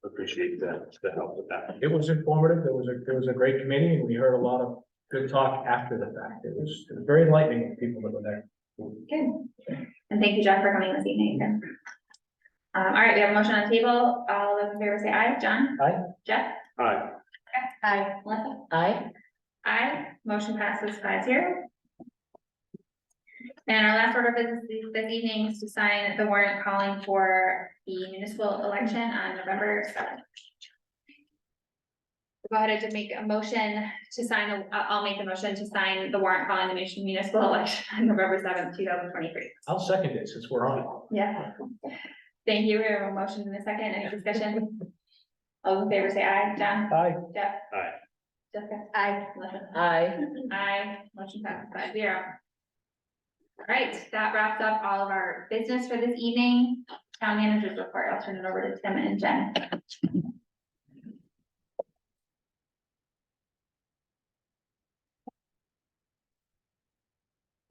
appreciate the help with that. It was informative, there was a great committee, and we heard a lot of good talk after the fact. It was very enlightening for people that were there. Good. And thank you, Jeff, for coming this evening. All right, we have a motion on the table. All those in favor say aye. John? Aye. Jeff? Aye. Aye. Melissa? Aye. Aye. Motion passes 5-0. And our last order of business this evening is to sign the warrant calling for the municipal election on November 7th. Go ahead and make a motion to sign, I'll make the motion to sign the warrant calling the municipal election on November 7th, 2023. I'll second it since we're on it. Yeah. Thank you. We have a motion in a second. Any discussion? All in favor say aye. John? Aye. Jeff? Aye. Jessica? Aye. Melissa? Aye. Aye. Motion passes 5-0. All right, that wraps up all of our business for this evening. Town managers report. I'll turn it over to Tim and Jen.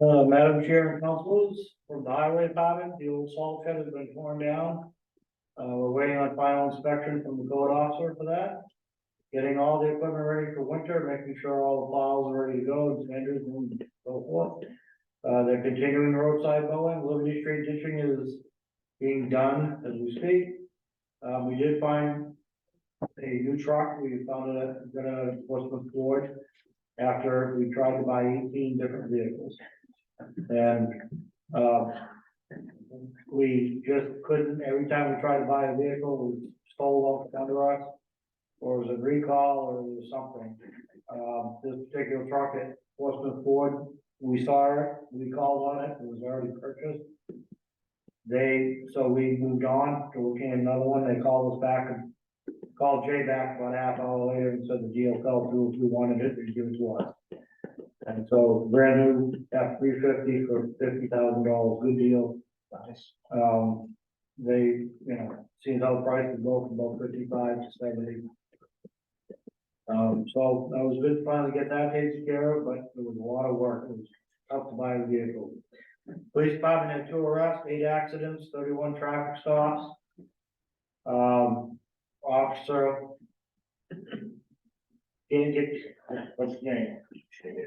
Madam Chair and councilors, from the highway department, the old salt shed has been torn down. We're waiting on final inspection from the code officer for that. Getting all the equipment ready for winter, making sure all the plows are ready to go, and standards and so forth. They're continuing roadside mowing. Liberty Street ditching is being done as we speak. We did find a new truck. We found it at Portsmouth Ford after we tried to buy 18 different vehicles. And, we just couldn't, every time we tried to buy a vehicle, we stole off under us, or it was a recall, or it was something. This particular truck at Portsmouth Ford, we saw it, we called on it, it was already purchased. So we moved on to looking at another one. They called us back and called Jay back about a half hour later and said the deal fell through. If we wanted it, they'd give it to us. And so brand new F-350 for $50,000, good deal. Nice. They, seems how the prices go from about 55 to 70. So that was good fun to get that taken care of, but it was a lot of work. It was tough to buy the vehicle. Police department had 2 arrests, 8 accidents, 31 traffic stops. Officer didn't get, what's his name?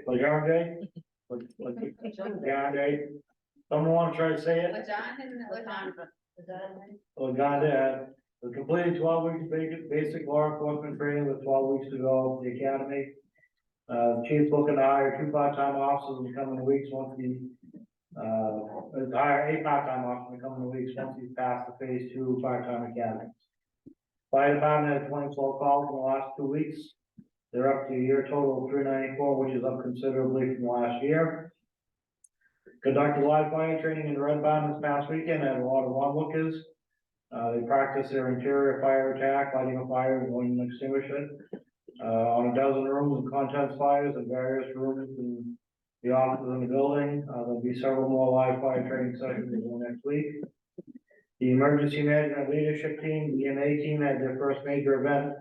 Legendre? Legendre? Someone want to try to say it? Legendre we completed 12 weeks basic law enforcement training with 12 weeks to go at the academy. Chief's looking to hire 2 part-time officers in the coming weeks once hire 8 part-time officers in the coming weeks once he's passed the phase 2 part-time academy. Fire department had 24 calls in the last 2 weeks. They're up to a year total of 394, which is up considerably from last year. Conducted live fire training in Red Barn this past weekend, had a lot of onlookers. They practiced their interior fire attack, lighting a fire and going to extinguish it. On a dozen rooms and contents fires in various rooms in the offices in the building. There'll be several more live fire training sessions next week. The emergency management leadership team, the EMA team, had their first major event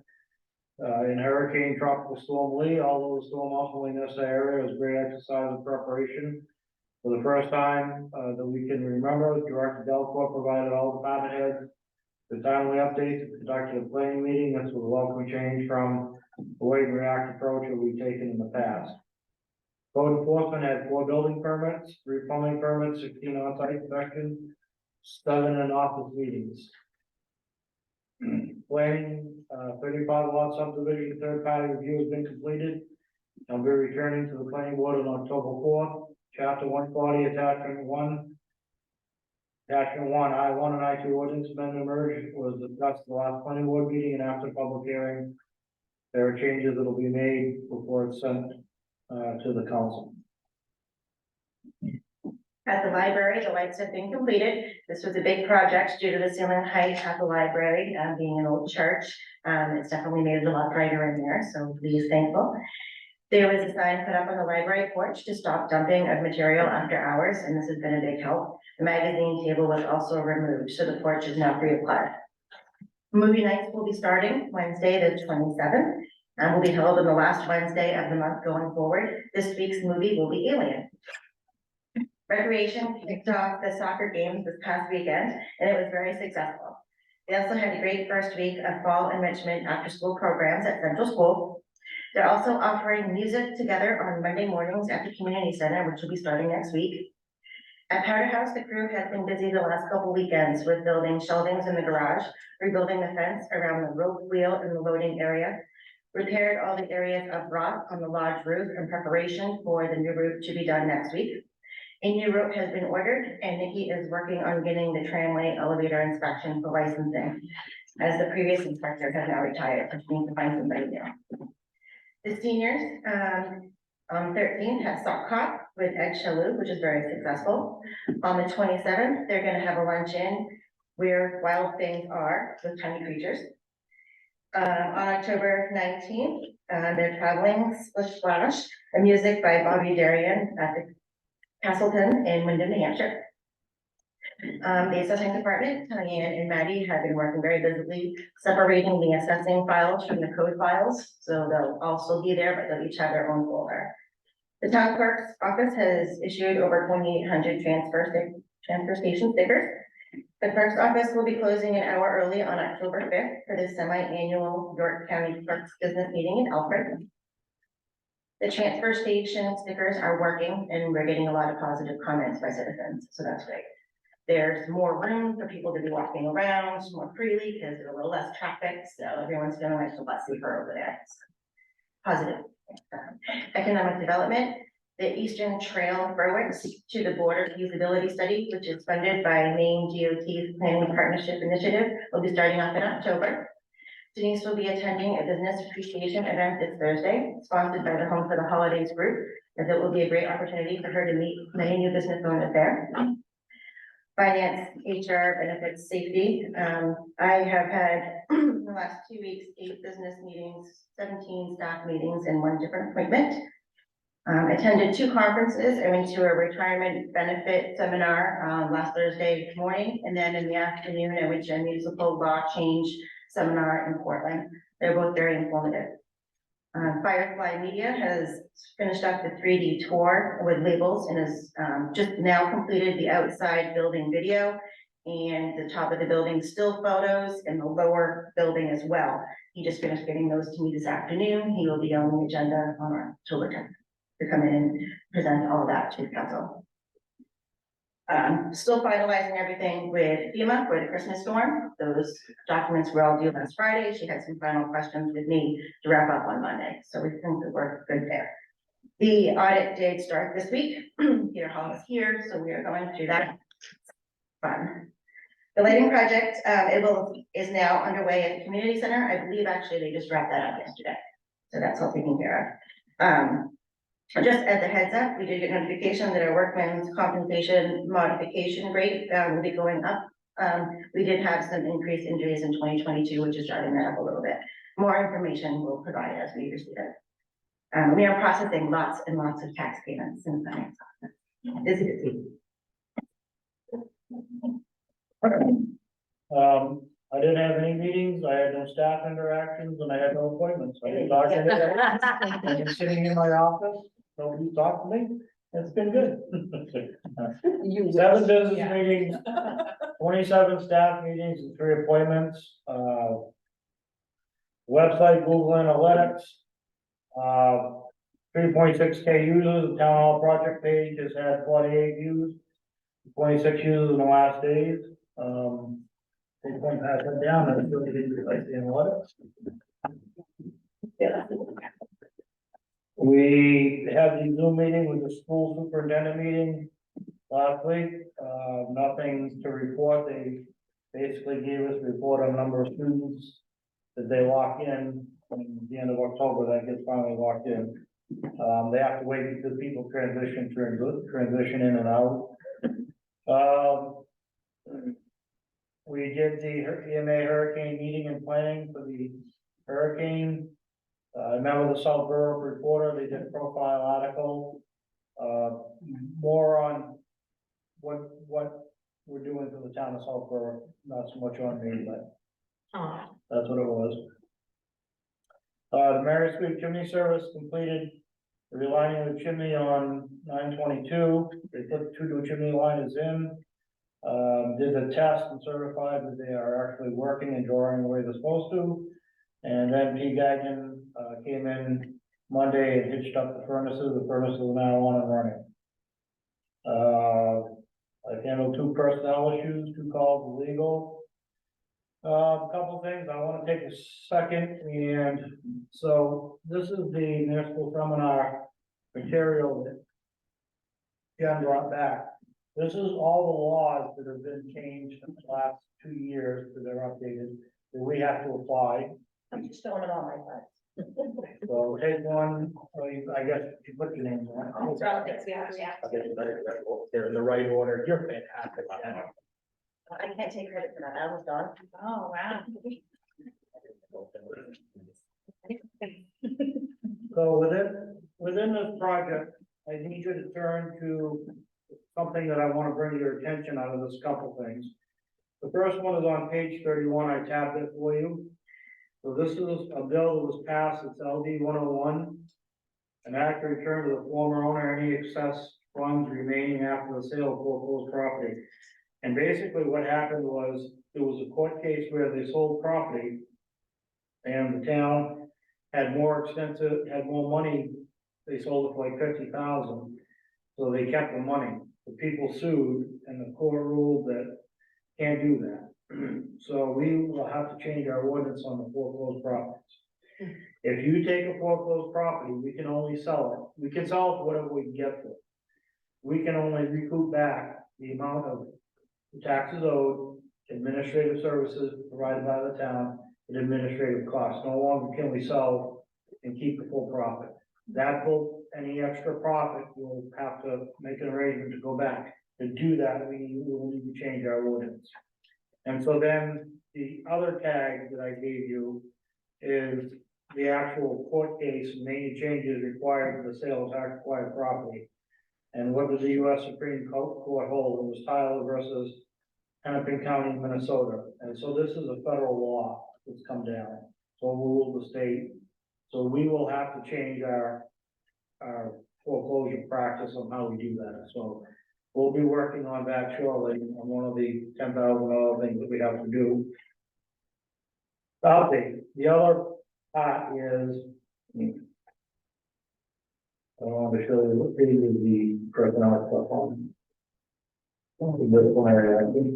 in Hurricane Tropical Storm Lee. Although the storm ultimately missed the area, it was great exercise and preparation. For the first time that we can remember, Director Delcourt provided all department heads the timely updates and conducted a planning meeting. This was a welcome change from the wait and react approach that we've taken in the past. Code enforcement had 4 building permits, 3 plumbing permits, 16 on-site inspections, 7 in office meetings. Planning, 35 lot subdivision, 3rd-party review has been completed. I'll be returning to the planning board on October 4th. Chapter 140, attachment 1. Attachment 1, I-1 and I-2 ordinance amendment merge was discussed at the last planning board meeting, and after public hearing, there are changes that will be made before it's sent to the council. At the library, the lights have been completed. This was a big project due to the ceiling height at the library, being an old church. It's definitely made it a lot brighter in there, so please thankful. There was a sign put up on the library porch to stop dumping of material after hours, and this has been a big help. The magazine table was also removed, so the porch is now free of clutter. Movie nights will be starting Wednesday, the 27th, and will be held on the last Wednesday of the month going forward. This week's movie will be Alien. Recreation kicked off the soccer games this past weekend, and it was very successful. They also had a great first week of fall enrichment after-school programs at Central School. They're also offering music together on Monday mornings at the community center, which will be starting next week. At Powder House, the crew has been busy the last couple weekends with building shelvings in the garage, rebuilding the fence around the rope wheel in the loading area, repaired all the areas of rock on the lodge roof in preparation for the new roof to be done next week. A new rope has been ordered, and Nikki is working on getting the tramway elevator inspection for licensing, as the previous inspector has now retired, so she needs to find somebody new. The seniors, on 13th have sock hop with Egg Shalou, which is very successful. On the 27th, they're gonna have a luncheon where wild things are with tiny creatures. On October 19th, they're traveling Splish Splash, a music by Bobby Darian at the Castleton in Wyndham, New Hampshire. The assessing department, Diane and Maddie, have been working very busily separating the assessing files from the code files. So they'll all still be there, but they'll each have their own folder. The town clerk's office has issued over 2,800 transfer station stickers. The clerk's office will be closing an hour early on October 5th for the semi-annual York County Clerks Business Meeting in Alfred. The transfer station stickers are working, and we're getting a lot of positive comments by citizens, so that's great. There's more room for people to be walking around more freely because there's a little less traffic, so everyone's feeling like a lot safer over there. Positive. Economic development, the Eastern Trail Berwick's to the Border feasibility study, which is funded by Maine DOT's Planning Partnership Initiative, will be starting off in October. Denise will be attending a business appreciation event this Thursday, sponsored by the Home for the Holidays group, as it will be a great opportunity for her to meet many new business owners there. Finance, HR, benefits, safety. I have had in the last 2 weeks, 8 business meetings, 17 staff meetings, and 1 different appointment. Attended 2 conferences. I went to a retirement benefit seminar last Thursday morning, and then in the afternoon, I went to a municipal law change seminar in Portland. They're both very informative. Firefly Media has finished up the 3D tour with labels and has just now completed the outside building video and the top of the building still photos and the lower building as well. He just finished getting those to me this afternoon. He will be on the agenda on October 10th to come in and present all of that to the council. Still finalizing everything with FEMA for the Christmas storm. Those documents were all due last Friday. She had some final questions with me to wrap up on Monday, so we think that we're good there. The audit did start this week. Peter Hall is here, so we are going through that. Fun. The lighting project, is now underway at the community center. I believe actually they just wrapped that up yesterday, so that's all taken care of. Just as a heads up, we did get notification that our workman's compensation modification rate will be going up. We did have some increased injuries in 2022, which is driving that up a little bit. More information we'll provide as we receive it. We are processing lots and lots of tax payments in the finance office. Busy. I didn't have any meetings, I had no staff interactions, and I had no appointments. I didn't talk to anyone. I've been sitting in my office, nobody talked to me, it's been good. 7 business meetings, 27 staff meetings, and 3 appointments, website, Google Analytics. 3.6K users, the town hall project page has had 48 views, 26 users in the last days. They won't pass it down, and it's really didn't replace the analytics. We had the Zoom meeting with the school superintendent meeting last week, nothing to report. They basically gave us a report on number of students that they lock in at the end of October, that gets finally locked in. They have to wait because people transition in and out. We did the EMA hurricane meeting and planning for the hurricane. I met with the South Berwick reporter, they did a profile article. More on what we're doing for the town of South Berwick, not so much on me, but that's what it was. The Mary Street chimney service completed the relining of the chimney on 9/22. They put 2 new chimney liners in. Did a test and certified that they are actually working and drawing the way they're supposed to. And then P. Gagnon, came in Monday and hitched up the furnaces are now on and running. I handled 2 personnel issues, 2 calls legal. A couple things, I wanna take a second, and so this is the municipal seminar material that Jen brought back. This is all the laws that have been changed in the last 2 years that are updated, that we have to apply. I'm just showing it on my side. So take one, I guess you put your names on. Those are all things we have to react to. They're in the right order. You're fantastic. Jen. I can't take credit for that, I was done. Oh, wow. So within this project, I need you to turn to something that I want to bring to your attention out of this couple things. The first one is on page 31, I tabbed it for you. So this is a bill that was passed, it's LD 101. An act to return to the former owner any excess funds remaining after the sale of foreclosed property. And basically what happened was, there was a court case where they sold property. And the town had more money, they sold it for like 50,000. So they kept the money, the people sued, and the court ruled that can't do that. So we will have to change our ordinance on the foreclosed properties. If you take a foreclosed property, we can only sell it, we can sell it for whatever we can get for it. We can only recoup back the amount of taxes owed, administrative services provided by the town, and administrative costs. No longer can we sell and keep the full profit. That will, any extra profit, we'll have to make an arrangement to go back. To do that, we will need to change our ordinance. And so then the other tag that I gave you is the actual court case, and any changes required for the sale of tax acquired property. And what did the U.S. Supreme Court hold? It was Tyler versus Hennepin County, Minnesota. And so this is a federal law that's come down. So rule the state. So we will have to change our foreclosure practice on how we do that. So we'll be working on that shortly on one of the $10,000 things that we have to do. The other part is, I want to show you what page is the personnel stuff on. This one area, I think.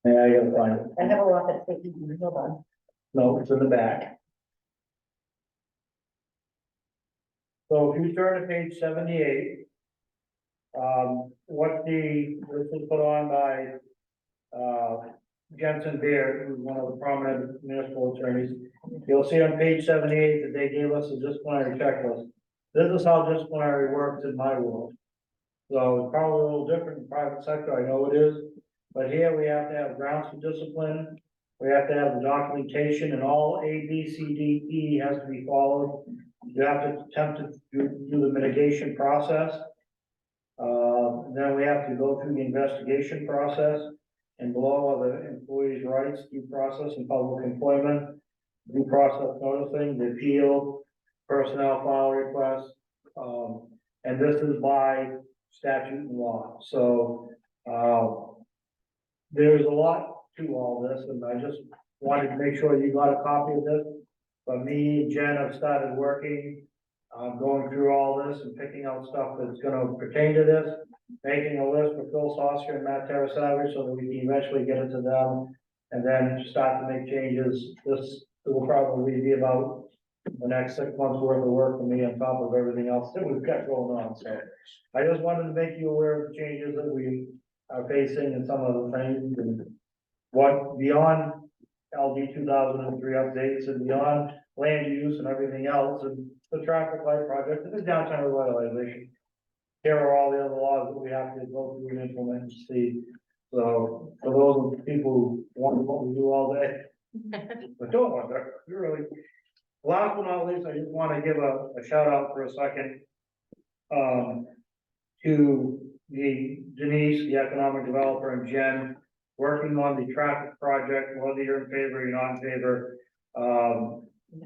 Yeah, I gotta find it. I have a lot that's taking, hold on. No, it's in the back. So if you turn to page 78, this was put on by, Jensen Beard, who's one of the prominent municipal attorneys. You'll see on page 78 that they gave us a disciplinary checklist. This is how disciplinary works in my world. So it's probably a little different in the private sector, I know it is, but here we have to have grounds for discipline. We have to have the documentation, and all A, B, C, D, E has to be followed. You have to attempt to do the mitigation process. Then we have to go through the investigation process, and below are the employees' rights, due process and public employment, due process noticing, the appeal, personnel file request. And this is by statute and law. So, there's a lot to all this, and I just wanted to make sure you got a copy of this. But me and Jen have started working, going through all this and picking out stuff that's gonna pertain to this, making a list for Phil Saucer and Matt Terrasavage so that we can eventually get it to them, and then start to make changes. This will probably be about the next 6 months worth of work for me on top of everything else that we've got going on. So I just wanted to make you aware of the changes that we are facing and some of the things, and what beyond LD 2003 updates and beyond land use and everything else, and the traffic light project and the downtown revitalization. Here are all the other laws that we have to go through and implement and see. So for those people who wonder what we do all day, but don't wonder, you really. Last but not least, I just want to give a shout out for a second to Denise, the economic developer, and Jen, working on the traffic project, whether you're in favor or you're not in favor.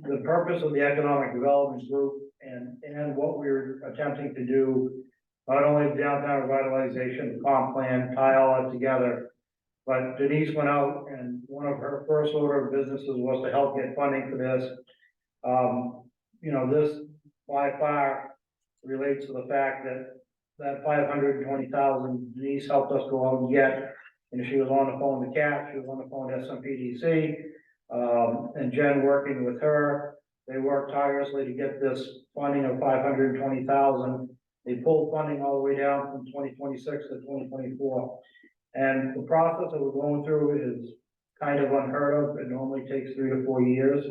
The purpose of the economic development group and what we're attempting to do not only downtown revitalization, the comp plan, tie all that together. But Denise went out and one of her first order of businesses was to help get funding for this. This by far relates to the fact that 520,000 Denise helped us go out and get. And she was on the phone with CAP, she was on the phone with SMPDC, and Jen working with her. They worked tirelessly to get this funding of 520,000. They pulled funding all the way down from 2026 to 2024. And the process that we're going through is kind of unheard of. It normally takes 3 to 4 years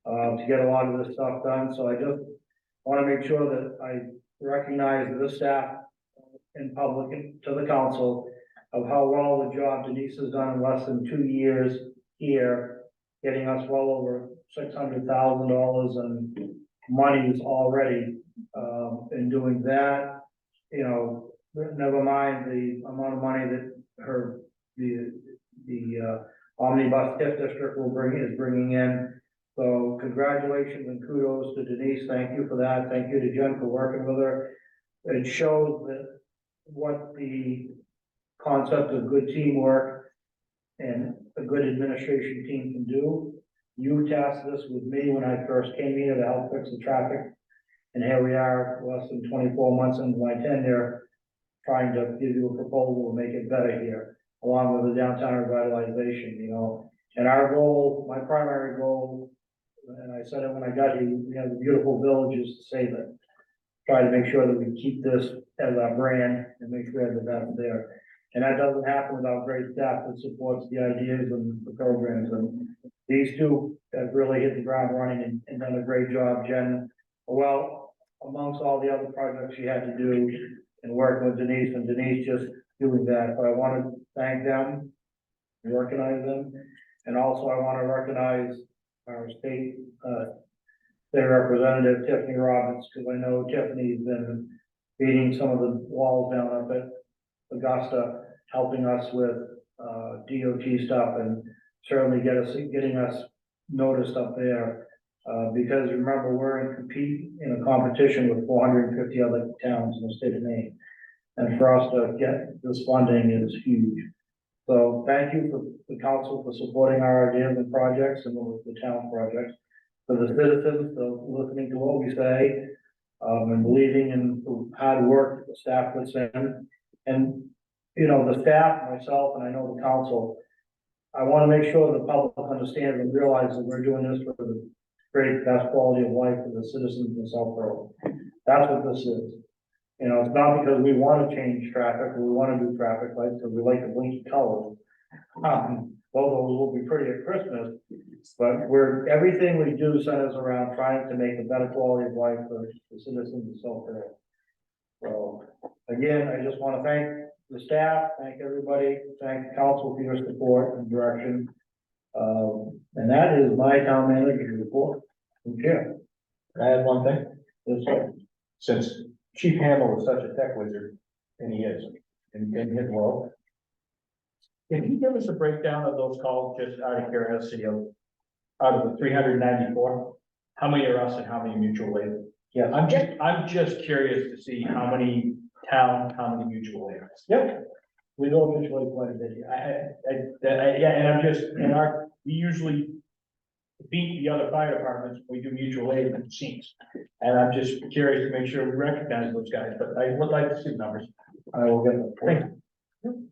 to get a lot of this stuff done. So I just want to make sure that I recognize the staff in public and to the council of how well the job Denise has done in less than 2 years here, getting us well over $600,000 in monies already. In doing that, never mind the amount of money that the omnibus TIF district is bringing in. So congratulations and kudos to Denise. Thank you for that. Thank you to Jen for working with her. It shows that what the concept of good teamwork and a good administration team can do. You tasked this with me when I first came here to help fix the traffic. And here we are, less than 24 months into my tenure, trying to give you a proposal to make it better here, along with the downtown revitalization, And our goal, my primary goal, and I said it when I got here, we have the beautiful villages to save it. Try to make sure that we keep this as our brand and make sure that that's there. And that doesn't happen without great staff that supports the ideas and the programs. And these two have really hit the ground running and done a great job. Jen, well, amongst all the other projects she had to do and working with Denise, and Denise just doing that. But I want to thank them, recognize them, and also I want to recognize our state representative Tiffany Robbins, because I know Tiffany's been beating some of the walls down up at Augusta, helping us with DOT stuff and certainly getting us noticed up there. Because remember, we're in a competition with 450 other towns in the state of Maine. And for us to get this funding is huge. So thank you for the council for supporting our ideas and projects and the town projects. For the citizens, for listening to what we say, and believing in the hard work the staff puts in. And, the staff, myself, and I know the council, I want to make sure the public understands and realize that we're doing this for the great best quality of life for the citizens in Southborough. That's what this is. It's not because we want to change traffic, or we want to do traffic lights, because we like the blinky colors. Those will be pretty at Christmas, but everything we do centers around trying to make a better quality of life for the citizens of Southborough. So, again, I just want to thank the staff, thank everybody, thank the council for your support and direction. And that is my town manager's report. Yeah. Can I add one thing? Yes, sir. Since Chief Hamill is such a tech wizard, and he is, in his world. Can you give us a breakdown of those calls, just out of curiosity, out of the 394? How many are us and how many mutual aid? Yeah. I'm just curious to see how many towns, how many mutual aid. Yep. We go mutually quite a bit. We usually beat the other fire departments, we do mutual aid and scenes. And I'm just curious to make sure we recognize those guys, but I would like to see the numbers. I will get them. Thank you.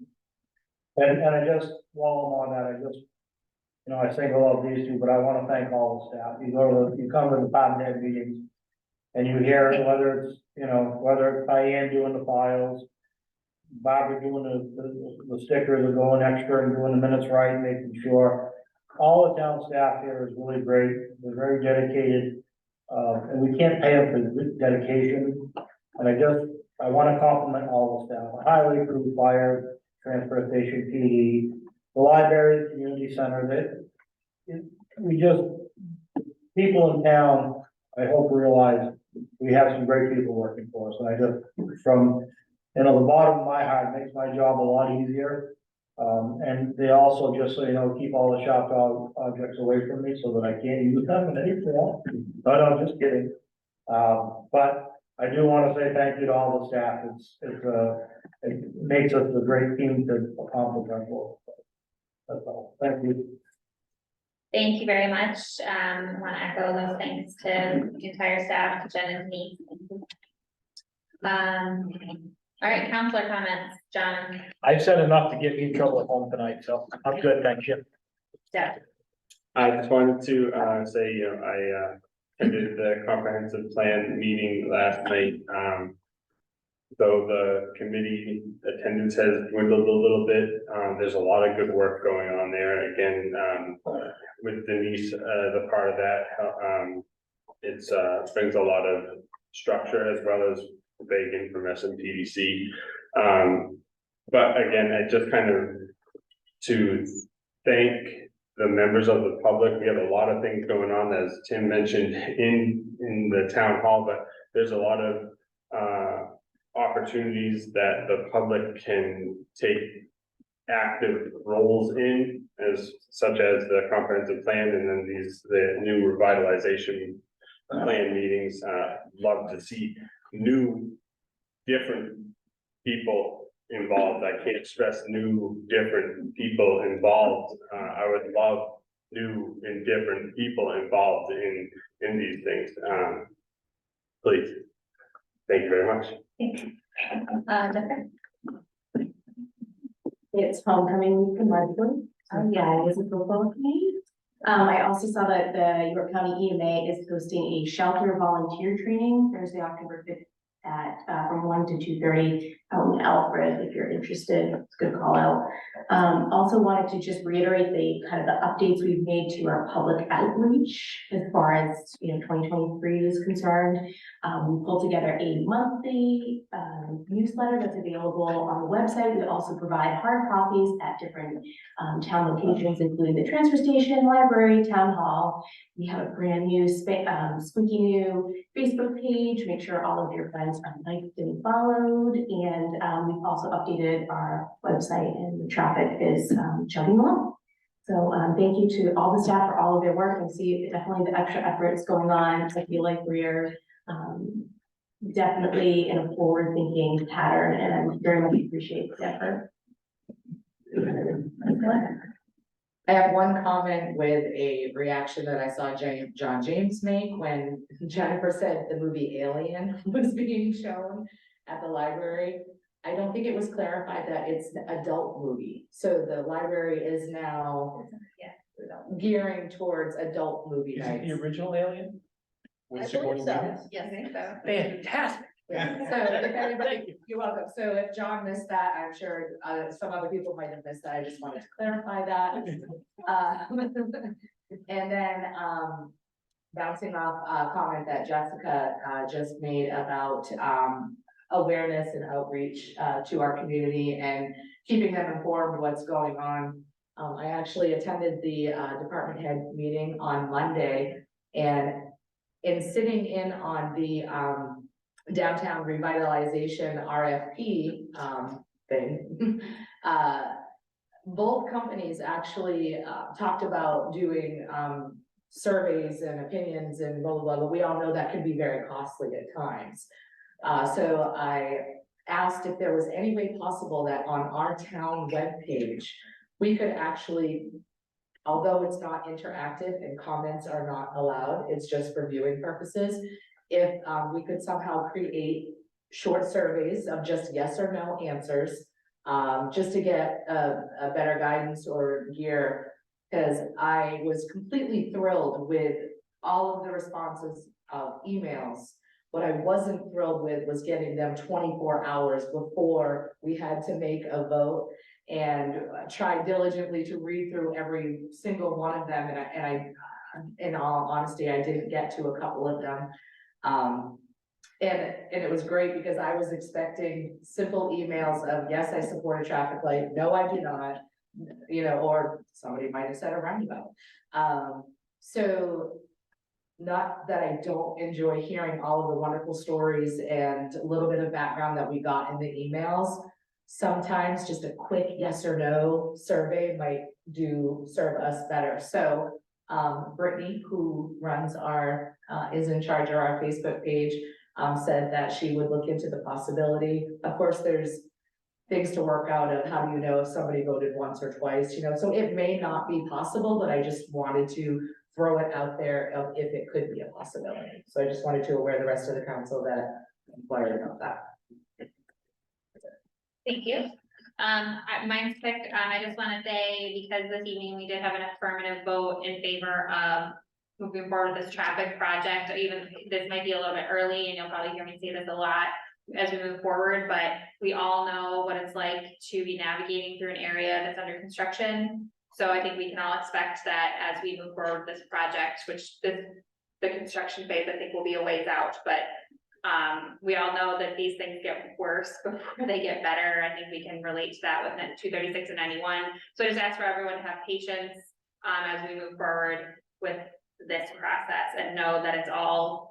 And I just, while I'm on that, I single out these two, but I want to thank all the staff. You come to the department head meetings and you hear whether it's Diane doing the files, Barbara doing the stickers are going extra and doing the minutes right, making sure. All the town staff here is really great. They're very dedicated. And we can't pay them for dedication. And I want to compliment all the staff, the highway crew, fire, transfer station, PD, the library, community center, people in town, I hope realize we have some great people working for us. And from the bottom of my heart, makes my job a lot easier. And they also, just so you know, keep all the sharp objects away from me so that I can't use them in any form. No, just kidding. But I do want to say thank you to all the staff. It makes us a great team to accomplish our goals. That's all. Thank you. Thank you very much. Want to echo those thanks to the entire staff, to Jen and me. All right, counselor comments, John, I've said enough to get me in trouble at home tonight, so I'm good, thank you. Deb. I just wanted to say, I attended the comprehensive plan meeting last night. Though the committee attendance has dwindled a little bit, there's a lot of good work going on there. Again, with Denise, the part of that, it's brings a lot of structure as well as Bacon from SMPDC. But again, I just kind of to thank the members of the public. We have a lot of things going on, as Tim mentioned, in the town hall, but there's a lot of opportunities that the public can take active roles in, as such as the comprehensive plan and then the new revitalization plan meetings. Love to see new, different people involved. I can't stress new, different people involved. I would love new and different people involved in these things. Please. Thank you very much. Jennifer? It's homecoming week in March. Yeah, it was a football game. I also saw that the York County EMA is hosting a shelter volunteer training Thursday, October 5th at, from 1 to 2:30 out in Alfred, if you're interested. It's a good call out. Also wanted to just reiterate the kind of the updates we've made to our public outreach as far as, 2023 is concerned. We pulled together a monthly newsletter that's available on the website. We also provide hard copies at different town locations, including the transfer station, library, town hall. We have a brand new squeaky new Facebook page. Make sure all of your friends are liked and followed. And we've also updated our website, and the traffic is chugging along. So thank you to all the staff for all of their work, and see definitely the extra efforts going on. I feel like we're definitely in a forward-thinking pattern, and I very much appreciate the effort. I have one comment with a reaction that I saw John James make when Jennifer said the movie Alien was being shown at the library. I don't think it was clarified that it's an adult movie, so the library is now gearing towards adult movie Is it nights. the original Alien? With Sigourney Weaver? Yes, I think so. Fantastic. Yeah, so if anybody, you're welcome. So if John missed that, I'm sure some other people might have missed that. I just wanted to clarify that. And then bouncing off a comment that Jessica just made about awareness and outreach to our community and keeping them informed what's going on. I actually attended the department head meeting on Monday, and in sitting in on the downtown revitalization RFP thing, both companies actually talked about doing surveys and opinions and blah, blah, blah, but we all know that can be very costly at times. So I asked if there was any way possible that on our town webpage, we could actually, although it's not interactive and comments are not allowed, it's just for viewing purposes, if we could somehow create short surveys of just yes or no answers, just to get a better guidance or gear, because I was completely thrilled with all of the responses of emails. What I wasn't thrilled with was getting them 24 hours before we had to make a vote, and try diligently to read through every single one of them. And I, in all honesty, I didn't get to a couple of them. And it was great because I was expecting simple emails of, yes, I support a traffic light. No, I do not, or somebody might have said a roundabout. So not that I don't enjoy hearing all of the wonderful stories and a little bit of background that we got in the emails. Sometimes just a quick yes or no survey might serve us better. So Brittany, who runs is in charge of our Facebook page, said that she would look into the possibility. Of course, there's things to work out of how do you know if somebody voted once or twice, you know, so it may not be possible, but I just wanted to throw it out there of if it could be a possibility. So I just wanted to aware the rest of the council that I'm inquired about that. Thank you. Mine's quick. I just want to say, because this evening we did have an affirmative vote in favor of moving forward with this traffic project, even this might be a little bit early, and you'll probably hear me say this a lot as we move forward, but we all know what it's like to be navigating through an area that's under construction. So I think we can all expect that as we move forward with this project, which the construction phase, I think, will be a ways out, but we all know that these things get worse before they get better. I think we can relate to that with 236 and 91. So I just ask for everyone to have patience as we move forward with this process and know that it's all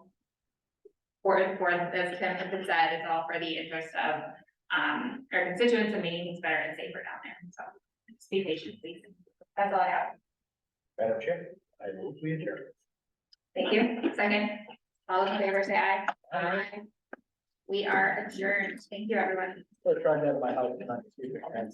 for, as Kim has said, it's all for the interest of our constituents and making things better and safer down there. So just be patient, please. That's all I have. Madam Chair, I move we adjourn. Thank you. Second, all in favor, say aye. Aye. We are adjourned. Thank you, everyone. Let's try that at my house tonight. Yeah.